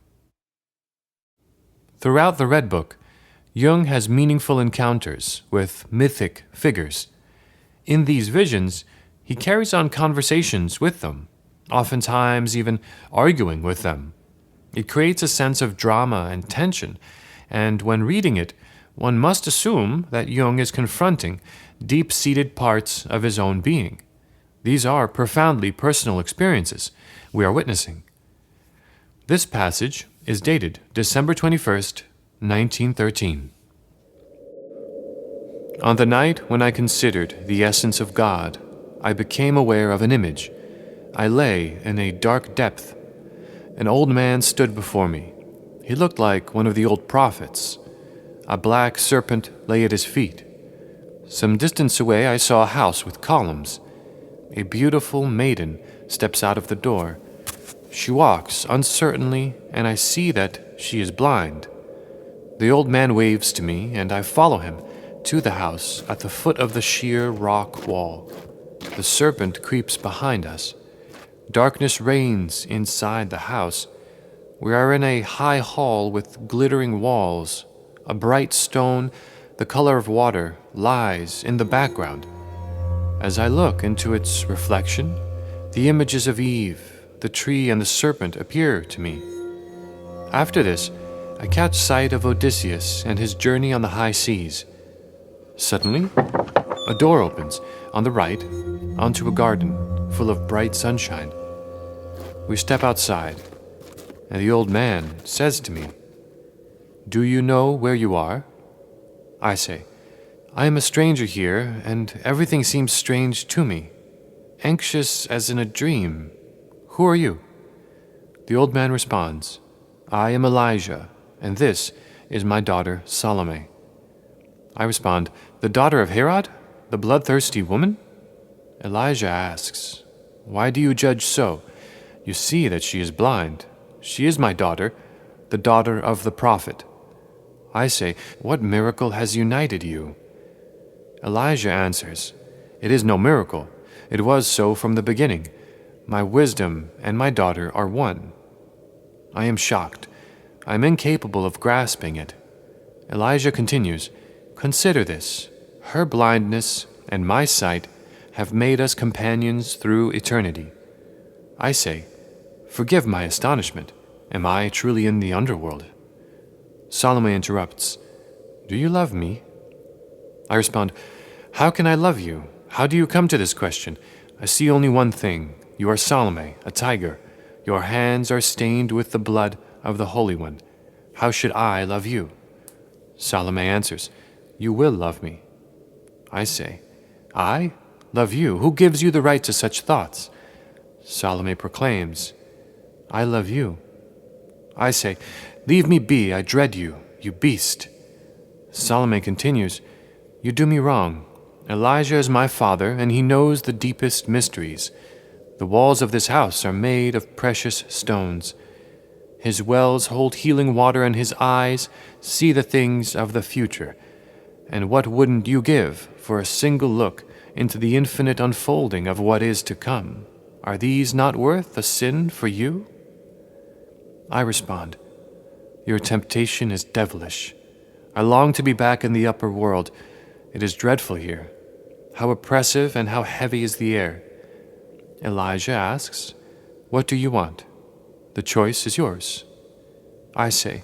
Throughout the Red Book, Jung has meaningful encounters with mythic figures. In these visions, he carries on conversations with them, oftentimes even arguing with them. It creates a sense of drama and tension, and when reading it, one must assume that Jung is confronting deep-seated parts of his own being. These are profoundly personal experiences we are witnessing. This passage is dated December 21st, 1913. On the night when I considered the essence of God, I became aware of an image. I lay in a dark depth. An old man stood before me. He looked like one of the old prophets. A black serpent lay at his feet. Some distance away I saw a house with columns. A beautiful maiden steps out of the door. She walks uncertainly, and I see that she is blind. The old man waves to me, and I follow him to the house at the foot of the sheer rock wall. The serpent creeps behind us. Darkness reigns inside the house. We are in a high hall with glittering walls. A bright stone, the color of water, lies in the background. As I look into its reflection, the images of Eve, the tree, and the serpent appear to me. After this, I catch sight of Odysseus and his journey on the high seas. Suddenly, a door opens on the right onto a garden full of bright sunshine. We step outside, and the old man says to me, "Do you know where you are?" I say, "I am a stranger here, and everything seems strange to me, anxious as in a dream. Who are you?" The old man responds, "I am Elijah, and this is my daughter Salome." I respond, "The daughter of Herod, the bloodthirsty woman?" Elijah asks, "Why do you judge so? You see that she is blind. She is my daughter, the daughter of the prophet." I say, "What miracle has united you?" Elijah answers, "It is no miracle. It was so from the beginning. My wisdom and my daughter are one." I am shocked. I am incapable of grasping it. Elijah continues, "Consider this. Her blindness and my sight have made us companions through eternity." I say, "Forgive my astonishment. Am I truly in the underworld?" Salome interrupts, "Do you love me?" I respond, "How can I love you? How do you come to this question? I see only one thing. You are Salome, a tiger. Your hands are stained with the blood of the Holy One. How should I love you?" Salome answers, "You will love me." I say, "I? Love you? Who gives you the right to such thoughts?" Salome proclaims, "I love you." I say, "Leave me be, I dread you, you beast." Salome continues, "You do me wrong. Elijah is my father, and he knows the deepest mysteries. The walls of this house are made of precious stones. His wells hold healing water, and his eyes see the things of the future. And what wouldn't you give for a single look into the infinite unfolding of what is to come? Are these not worth a sin for you?" I respond, "Your temptation is devilish. I long to be back in the upper world. It is dreadful here. How oppressive and how heavy is the air." Elijah asks, "What do you want? The choice is yours." I say,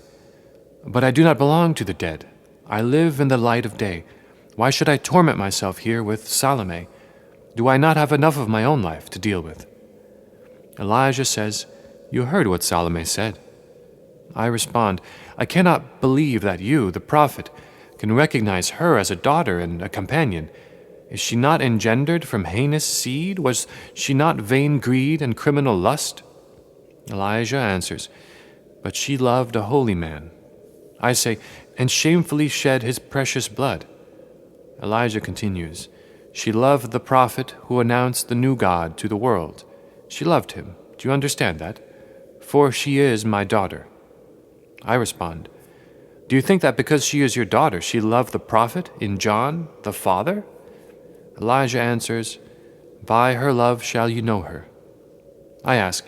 "But I do not belong to the dead. I live in the light of day. Why should I torment myself here with Salome? Do I not have enough of my own life to deal with?" Elijah says, "You heard what Salome said." I respond, "I cannot believe that you, the prophet, can recognize her as a daughter and a companion. Is she not engendered from heinous seed? Was she not vain greed and criminal lust?" Elijah answers, "But she loved a holy man." I say, "And shamefully shed his precious blood." Elijah continues, "She loved the prophet who announced the new God to the world. She loved him. Do you understand that? For she is my daughter." I respond, "Do you think that because she is your daughter, she loved the prophet in John, the Father?" Elijah answers, "By her love shall you know her." I ask,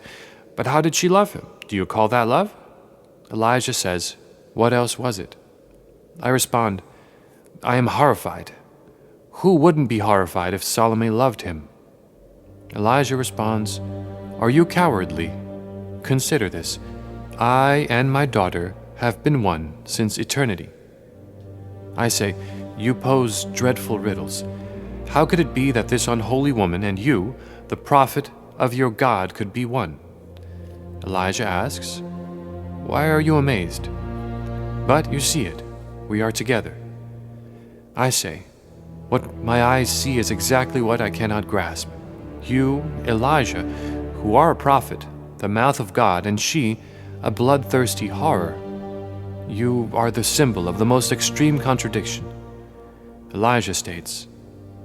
"But how did she love him? Do you call that love?" Elijah says, "What else was it?" I respond, "I am horrified. Who wouldn't be horrified if Salome loved him?" Elijah responds, "Are you cowardly? Consider this. I and my daughter have been one since eternity." I say, "You pose dreadful riddles. How could it be that this unholy woman and you, the prophet of your God, could be one?" Elijah asks, "Why are you amazed?" But you see it. We are together. I say, "What my eyes see is exactly what I cannot grasp. You, Elijah, who are a prophet, the mouth of God, and she, a bloodthirsty horror. You are the symbol of the most extreme contradiction." Elijah states,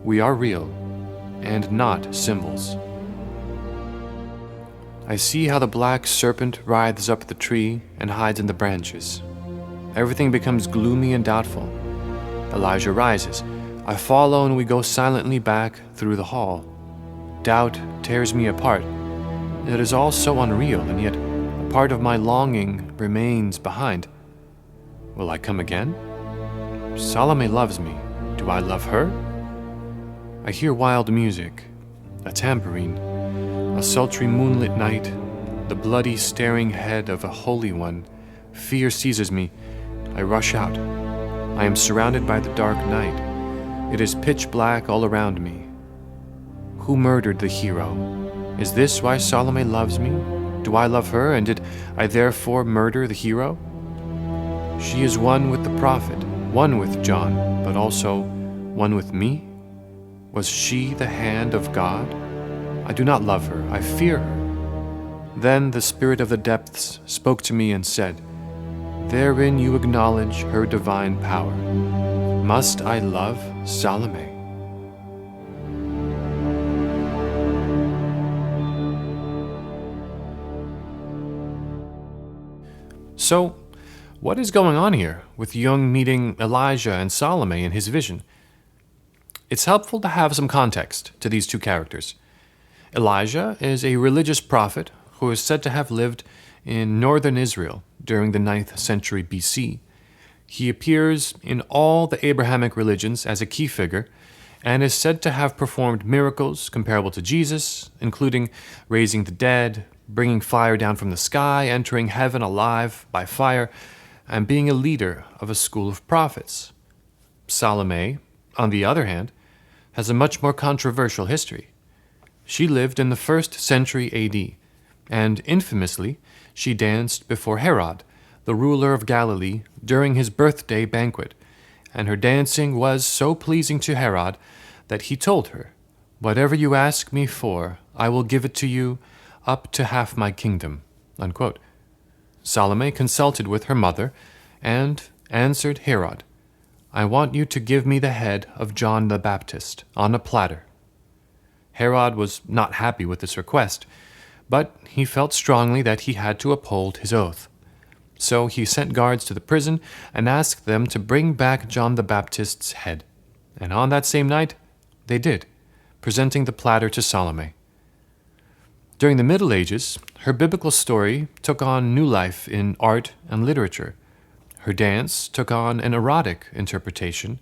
"We are real and not symbols." I see how the black serpent writhes up the tree and hides in the branches. Everything becomes gloomy and doubtful. Elijah rises. I follow and we go silently back through the hall. Doubt tears me apart. It is all so unreal, and yet a part of my longing remains behind. Will I come again? Salome loves me. Do I love her? I hear wild music, a tambourine, a sultry moonlit night, the bloody staring head of a holy one. Fear seizes me. I rush out. I am surrounded by the dark night. It is pitch black all around me. Who murdered the hero? Is this why Salome loves me? Do I love her, and did I therefore murder the hero? She is one with the prophet, one with John, but also one with me? Was she the hand of God? I do not love her, I fear her. Then the spirit of the depths spoke to me and said, therein you acknowledge her divine power. Must I love Salome? So, what is going on here with Jung meeting Elijah and Salome in his vision? It's helpful to have some context to these two characters. Elijah is a religious prophet who is said to have lived in northern Israel during the 9th century BC. He appears in all the Abrahamic religions as a key figure and is said to have performed miracles comparable to Jesus, including raising the dead, bringing fire down from the sky, entering heaven alive by fire, and being a leader of a school of prophets. Salome, on the other hand, has a much more controversial history. She lived in the 1st century AD, and infamously, she danced before Herod, the ruler of Galilee, during his birthday banquet, and her dancing was so pleasing to Herod that he told her, whatever you ask me for, I will give it to you, up to half my kingdom. Unquote. Salome consulted with her mother and answered Herod, I want you to give me the head of John the Baptist on a platter. Herod was not happy with this request, but he felt strongly that he had to uphold his oath. So he sent guards to the prison and asked them to bring back John the Baptist's head. And on that same night, they did, presenting the platter to Salome. During the Middle Ages, her biblical story took on new life in art and literature. Her dance took on an erotic interpretation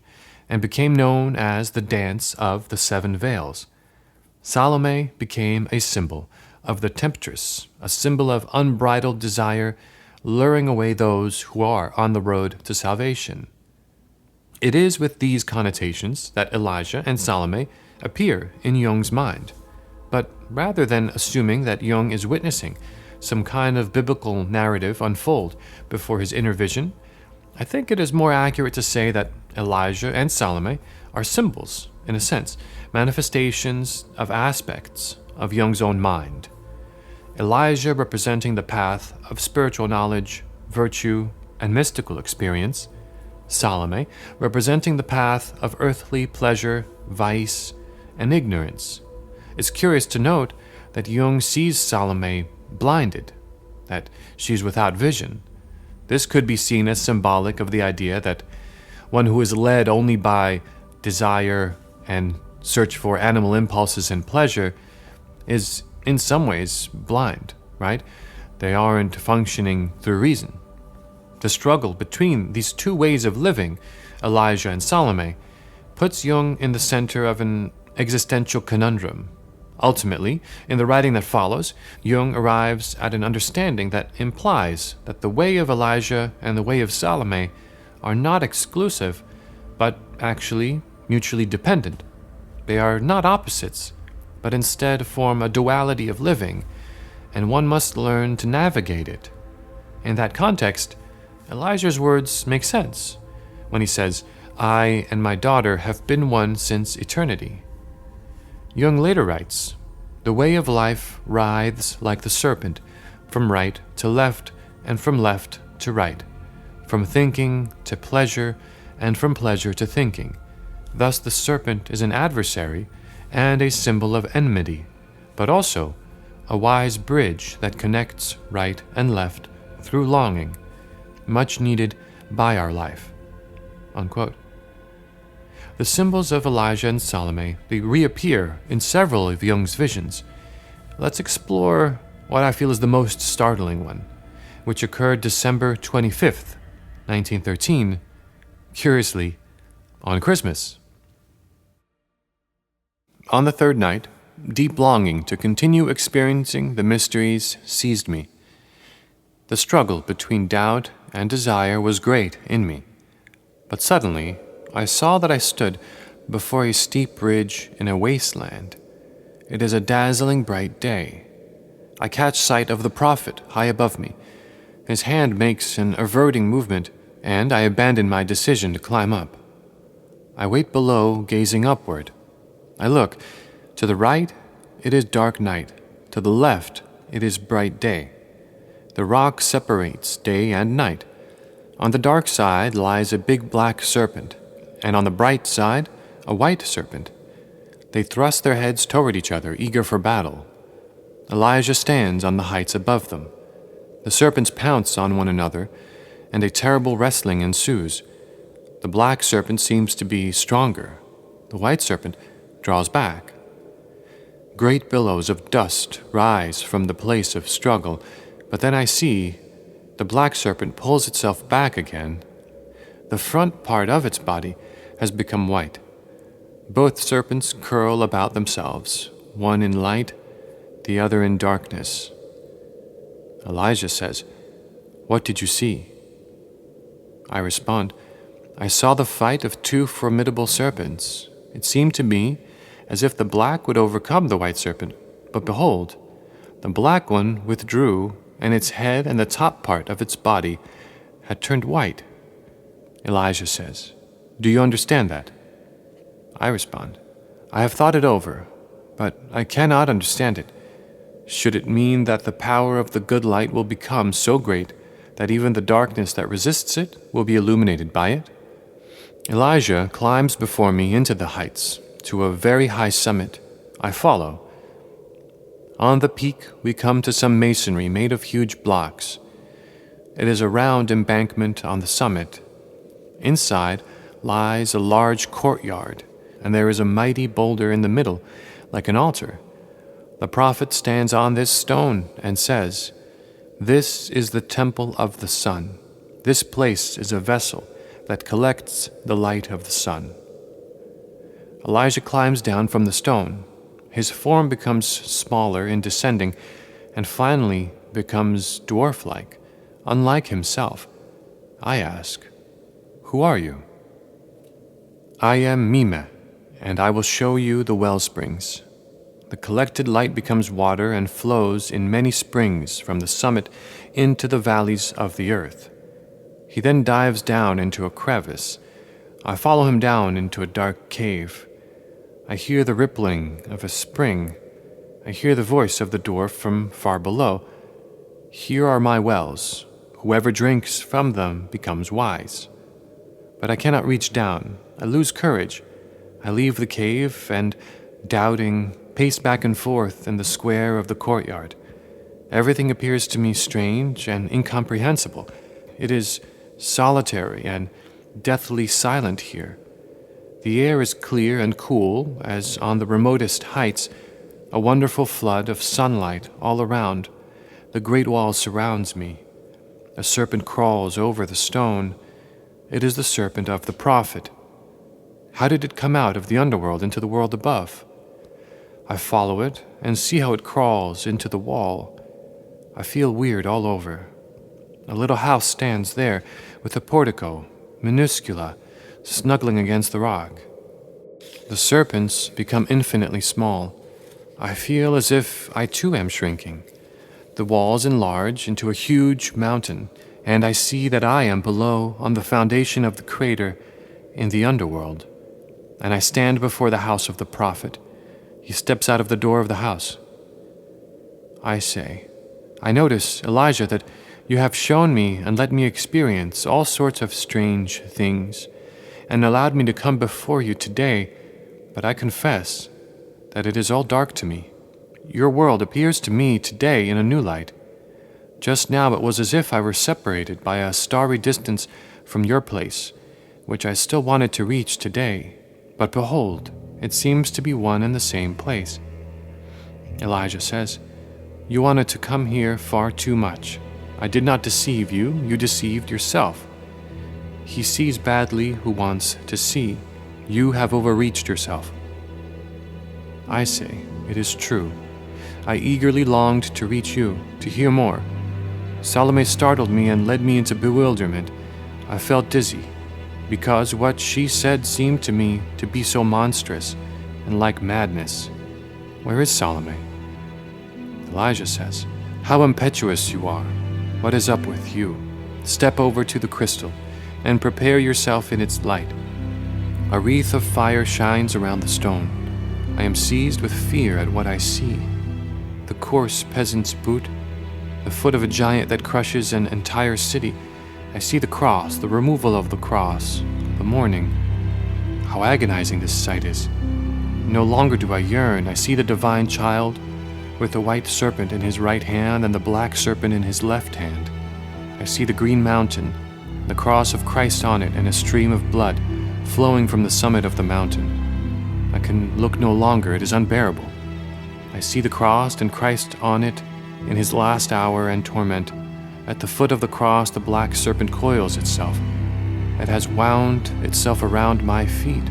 and became known as the Dance of the Seven Veils. Salome became a symbol of the temptress, a symbol of unbridled desire, luring away those who are on the road to salvation. It is with these connotations that Elijah and Salome appear in Jung's mind. But rather than assuming that Jung is witnessing some kind of biblical narrative unfold before his inner vision, I think it is more accurate to say that Elijah and Salome are symbols, in a sense, manifestations of aspects of Jung's own mind. Elijah representing the path of spiritual knowledge, virtue, and mystical experience, Salome representing the path of earthly pleasure, vice, and ignorance. It's curious to note that Jung sees Salome blinded, that she's without vision. This could be seen as symbolic of the idea that one who is led only by desire and search for animal impulses and pleasure is in some ways blind, right? They aren't functioning through reason. The struggle between these two ways of living, Elijah and Salome, puts Jung in the center of an existential conundrum. Ultimately, in the writing that follows, Jung arrives at an understanding that implies that the way of Elijah and the way of Salome are not exclusive, but actually mutually dependent. They are not opposites, but instead form a duality of living, and one must learn to navigate it. In that context, Elijah's words make sense when he says, I and my daughter have been one since eternity. Jung later writes, the way of life writhes like the serpent, from right to left and from left to right, from thinking to pleasure and from pleasure to thinking. Thus the serpent is an adversary and a symbol of enmity, but also a wise bridge that connects right and left through longing, much needed by our life." Unquote. The symbols of Elijah and Salome, they reappear in several of Jung's visions. Let's explore what I feel is the most startling one, which occurred December 25th, 1913, curiously, on Christmas. On the third night, deep longing to continue experiencing the mysteries seized me. The struggle between doubt and desire was great in me, but suddenly I saw that I stood before a steep ridge in a wasteland. It is a dazzling bright day. I catch sight of the prophet high above me. His hand makes an averting movement, and I abandon my decision to climb up. I wait below, gazing upward. I look. To the right, it is dark night. To the left, it is bright day. The rock separates day and night. On the dark side lies a big black serpent, and on the bright side, a white serpent. They thrust their heads toward each other, eager for battle. Elijah stands on the heights above them. The serpents pounce on one another, and a terrible wrestling ensues. The black serpent seems to be stronger. The white serpent draws back. Great billows of dust rise from the place of struggle, but then I see the black serpent pulls itself back again. The front part of its body has become white. Both serpents curl about themselves, one in light, the other in darkness. Elijah says, "What did you see?" I respond, "I saw the fight of two formidable serpents. It seemed to me as if the black would overcome the white serpent, but behold, the black one withdrew, and its head and the top part of its body had turned white." Elijah says, "Do you understand that?" I respond, "I have thought it over, but I cannot understand it. Should it mean that the power of the good light will become so great that even the darkness that resists it will be illuminated by it?" Elijah climbs before me into the heights, to a very high summit. I follow. On the peak, we come to some masonry made of huge blocks. It is a round embankment on the summit. Inside lies a large courtyard, and there is a mighty boulder in the middle, like an altar. The prophet stands on this stone and says, "This is the temple of the sun. This place is a vessel that collects the light of the sun." Elijah climbs down from the stone. His form becomes smaller in descending, and finally becomes dwarf-like, unlike himself. I ask, "Who are you?" "I am Mime, and I will show you the well springs." The collected light becomes water and flows in many springs from the summit into the valleys of the earth. He then dives down into a crevice. I follow him down into a dark cave. I hear the rippling of a spring. I hear the voice of the dwarf from far below. "Here are my wells. Whoever drinks from them becomes wise." But I cannot reach down. I lose courage. I leave the cave and, doubting, pace back and forth in the square of the courtyard. Everything appears to me strange and incomprehensible. It is solitary and deathly silent here. The air is clear and cool, as on the remotest heights, a wonderful flood of sunlight all around. The great wall surrounds me. A serpent crawls over the stone. It is the serpent of the prophet. How did it come out of the underworld into the world above? I follow it and see how it crawls into the wall. I feel weird all over. A little house stands there with a portico, minuscula, snuggling against the rock. The serpents become infinitely small. I feel as if I too am shrinking. The walls enlarge into a huge mountain, and I see that I am below on the foundation of the crater in the underworld. And I stand before the house of the prophet. He steps out of the door of the house. I say, "I notice, Elijah, that you have shown me and let me experience all sorts of strange things, and allowed me to come before you today, but I confess that it is all dark to me. Your world appears to me today in a new light. Just now it was as if I were separated by a starry distance from your place, which I still wanted to reach today. But behold, it seems to be one and the same place. Elijah says, You wanted to come here far too much. I did not deceive you, you deceived yourself. He sees badly who wants to see. You have overreached yourself. I say, it is true. I eagerly longed to reach you, to hear more. Salome startled me and led me into bewilderment. I felt dizzy, because what she said seemed to me to be so monstrous and like madness. Where is Salome? Elijah says, How impetuous you are. What is up with you? Step over to the crystal and prepare yourself in its light. A wreath of fire shines around the stone. I am seized with fear at what I see. The coarse peasant's boot, the foot of a giant that crushes an entire city. I see the cross, the removal of the cross, the mourning. How agonizing this sight is. No longer do I yearn. I see the divine child with the white serpent in his right hand and the black serpent in his left hand. I see the green mountain, the cross of Christ on it, and a stream of blood flowing from the summit of the mountain. I can look no longer. It is unbearable. I see the cross and Christ on it in his last hour and torment. At the foot of the cross, the black serpent coils itself. It has wound itself around my feet.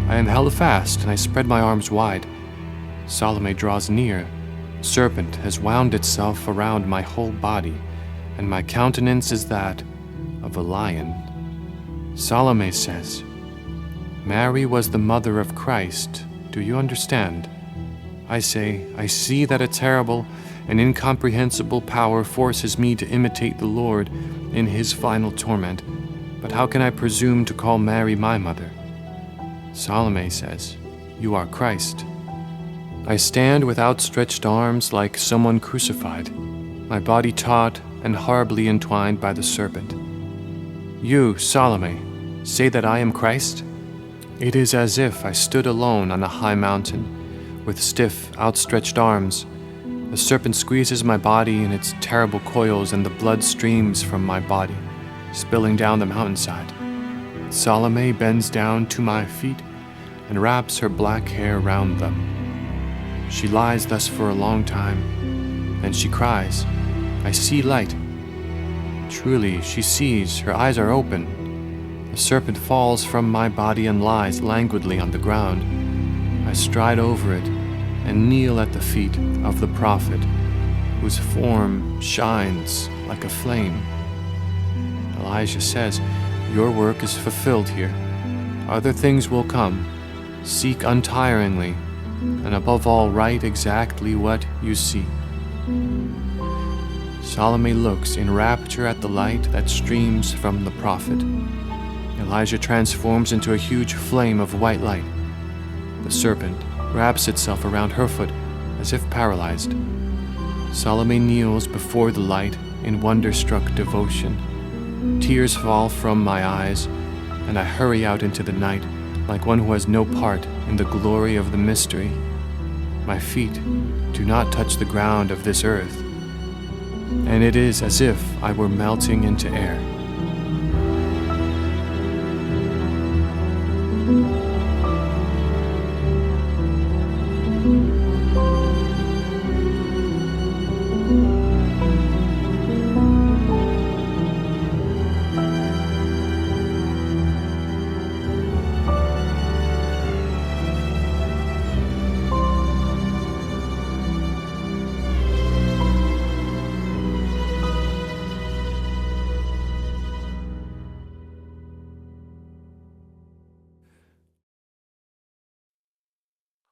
I am held fast, and I spread my arms wide. Salome draws near. The serpent has wound itself around my whole body, and my countenance is that of a lion. Salome says, Mary was the mother of Christ. Do you understand? I say, I see that a terrible and incomprehensible power forces me to imitate the Lord in his final torment. But how can I presume to call Mary my mother? Salome says, You are Christ. I stand with outstretched arms like someone crucified, my body taut and horribly entwined by the serpent. You, Salome, say that I am Christ? It is as if I stood alone on a high mountain, with stiff, outstretched arms. The serpent squeezes my body in its terrible coils, and the blood streams from my body, spilling down the mountainside. Salome bends down to my feet and wraps her black hair round them. She lies thus for a long time, and she cries, I see light. Truly, she sees, her eyes are open. The serpent falls from my body and lies languidly on the ground. I stride over it and kneel at the feet of the prophet, whose form shines like a flame. Elijah says, Your work is fulfilled here. Other things will come. Seek untiringly, and above all, write exactly what you see. Salome looks in rapture at the light that streams from the prophet. Elijah transforms into a huge flame of white light. The serpent wraps itself around her foot as if paralyzed. Salome kneels before the light in wonder-struck devotion. Tears fall from my eyes, and I hurry out into the night like one who has no part in the glory of the mystery. My feet do not touch the ground of this earth, and it is as if I were melting into air.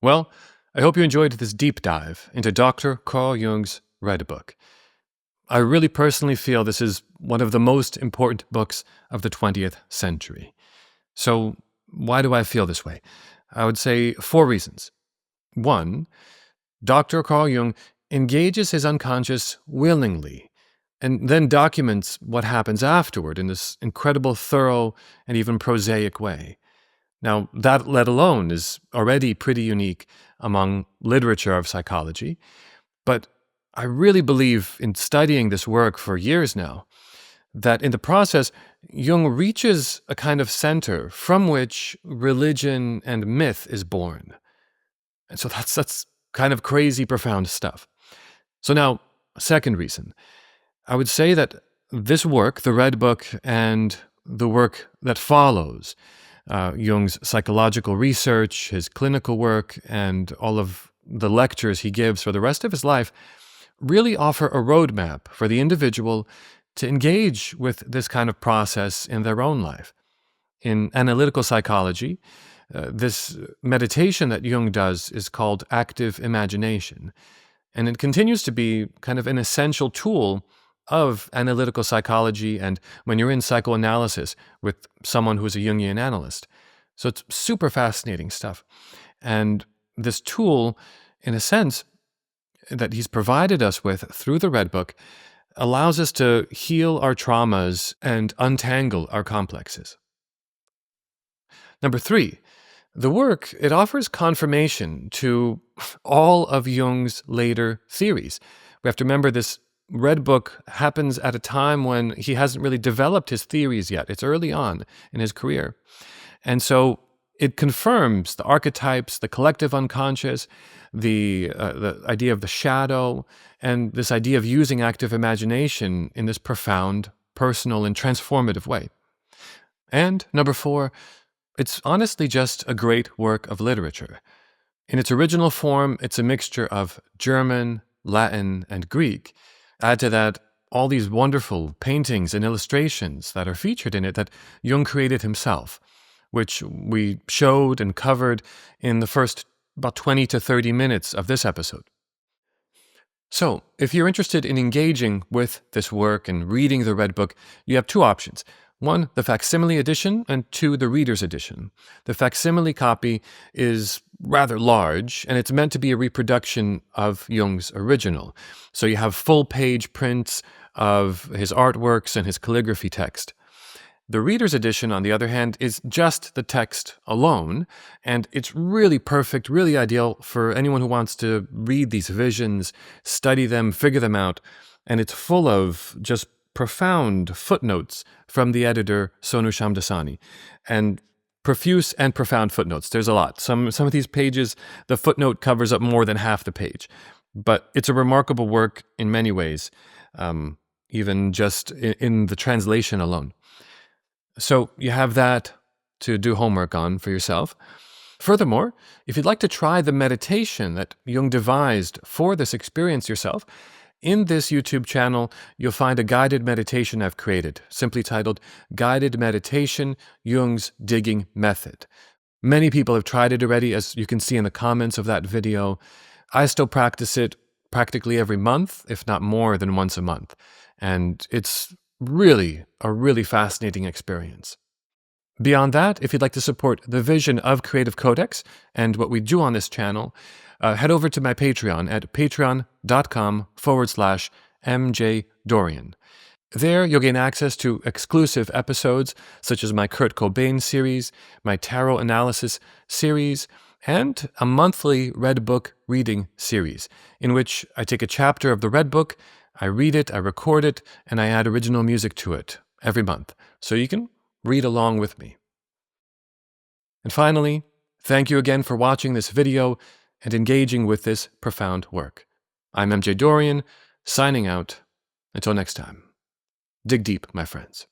Well, I hope you enjoyed this deep dive into Dr. Carl Jung's Red Book. I really personally feel this is one of the most important books of the 20th century. So why do I feel this way? I would say 4 reasons. 1, Dr. Carl Jung engages his unconscious willingly and then documents what happens afterward in this incredible, thorough, and even prosaic way. Now, that let alone is already pretty unique among literature of psychology, but I really believe in studying this work for years now, that in the process, Jung reaches a kind of center from which religion and myth is born. And so that's kind of crazy, profound stuff. So now, second reason. I would say that this work, the Red Book, and the work that follows, Jung's psychological research, his clinical work, and all of the lectures he gives for the rest of his life, really offer a roadmap for the individual to engage with this kind of process in their own life. In analytical psychology, this meditation that Jung does is called active imagination, and it continues to be kind of an essential tool of analytical psychology and when you're in psychoanalysis with someone who's a Jungian analyst. So it's super fascinating stuff. And this tool, in a sense, that he's provided us with through the Red Book allows us to heal our traumas and untangle our complexes. Number 3, the work, it offers confirmation to all of Jung's later theories. We have to remember this Red Book happens at a time when he hasn't really developed his theories yet. It's early on in his career. And so it confirms the archetypes, the collective unconscious, the idea of the shadow, and this idea of using active imagination in this profound, personal, and transformative way. And number 4, it's honestly just a great work of literature. In its original form, it's a mixture of German, Latin, and Greek. Add to that all these wonderful paintings and illustrations that are featured in it that Jung created himself, which we showed and covered in the first about 20 to 30 minutes of this episode. So, if you're interested in engaging with this work and reading the Red Book, you have 2 options. 1, the facsimile edition, and 2, the reader's edition. The facsimile copy is rather large, and it's meant to be a reproduction of Jung's original. So you have full-page prints of his artworks and his calligraphy text. The reader's edition, on the other hand, is just the text alone, and it's really perfect, really ideal for anyone who wants to read these visions, study them, figure them out, and it's full of just profound footnotes from the editor Sonu Shamdasani, and profuse and profound footnotes. There's a lot. Some of these pages, the footnote covers up more than half the page, but it's a remarkable work in many ways, even just in the translation alone. So you have that to do homework on for yourself. Furthermore, if you'd like to try the meditation that Jung devised for this experience yourself, in this YouTube channel, you'll find a guided meditation I've created, simply titled Guided Meditation, Jung's Digging Method. Many people have tried it already, as you can see in the comments of that video. I still practice it practically every month, if not more than once a month. And it's really a really fascinating experience. Beyond that, if you'd like to support the vision of Creative Codex and what we do on this channel, head over to my Patreon at patreon.com/MJDorian. There, you'll gain access to exclusive episodes such as my Kurt Cobain series, my tarot analysis series, and a monthly Red Book reading series, in which I take a chapter of the Red Book, I read it, I record it, and I add original music to it every month, so you can read along with me. And finally, thank you again for watching this video and engaging with this profound work. I'm MJDorian, signing out. Until next time, dig deep, my friends.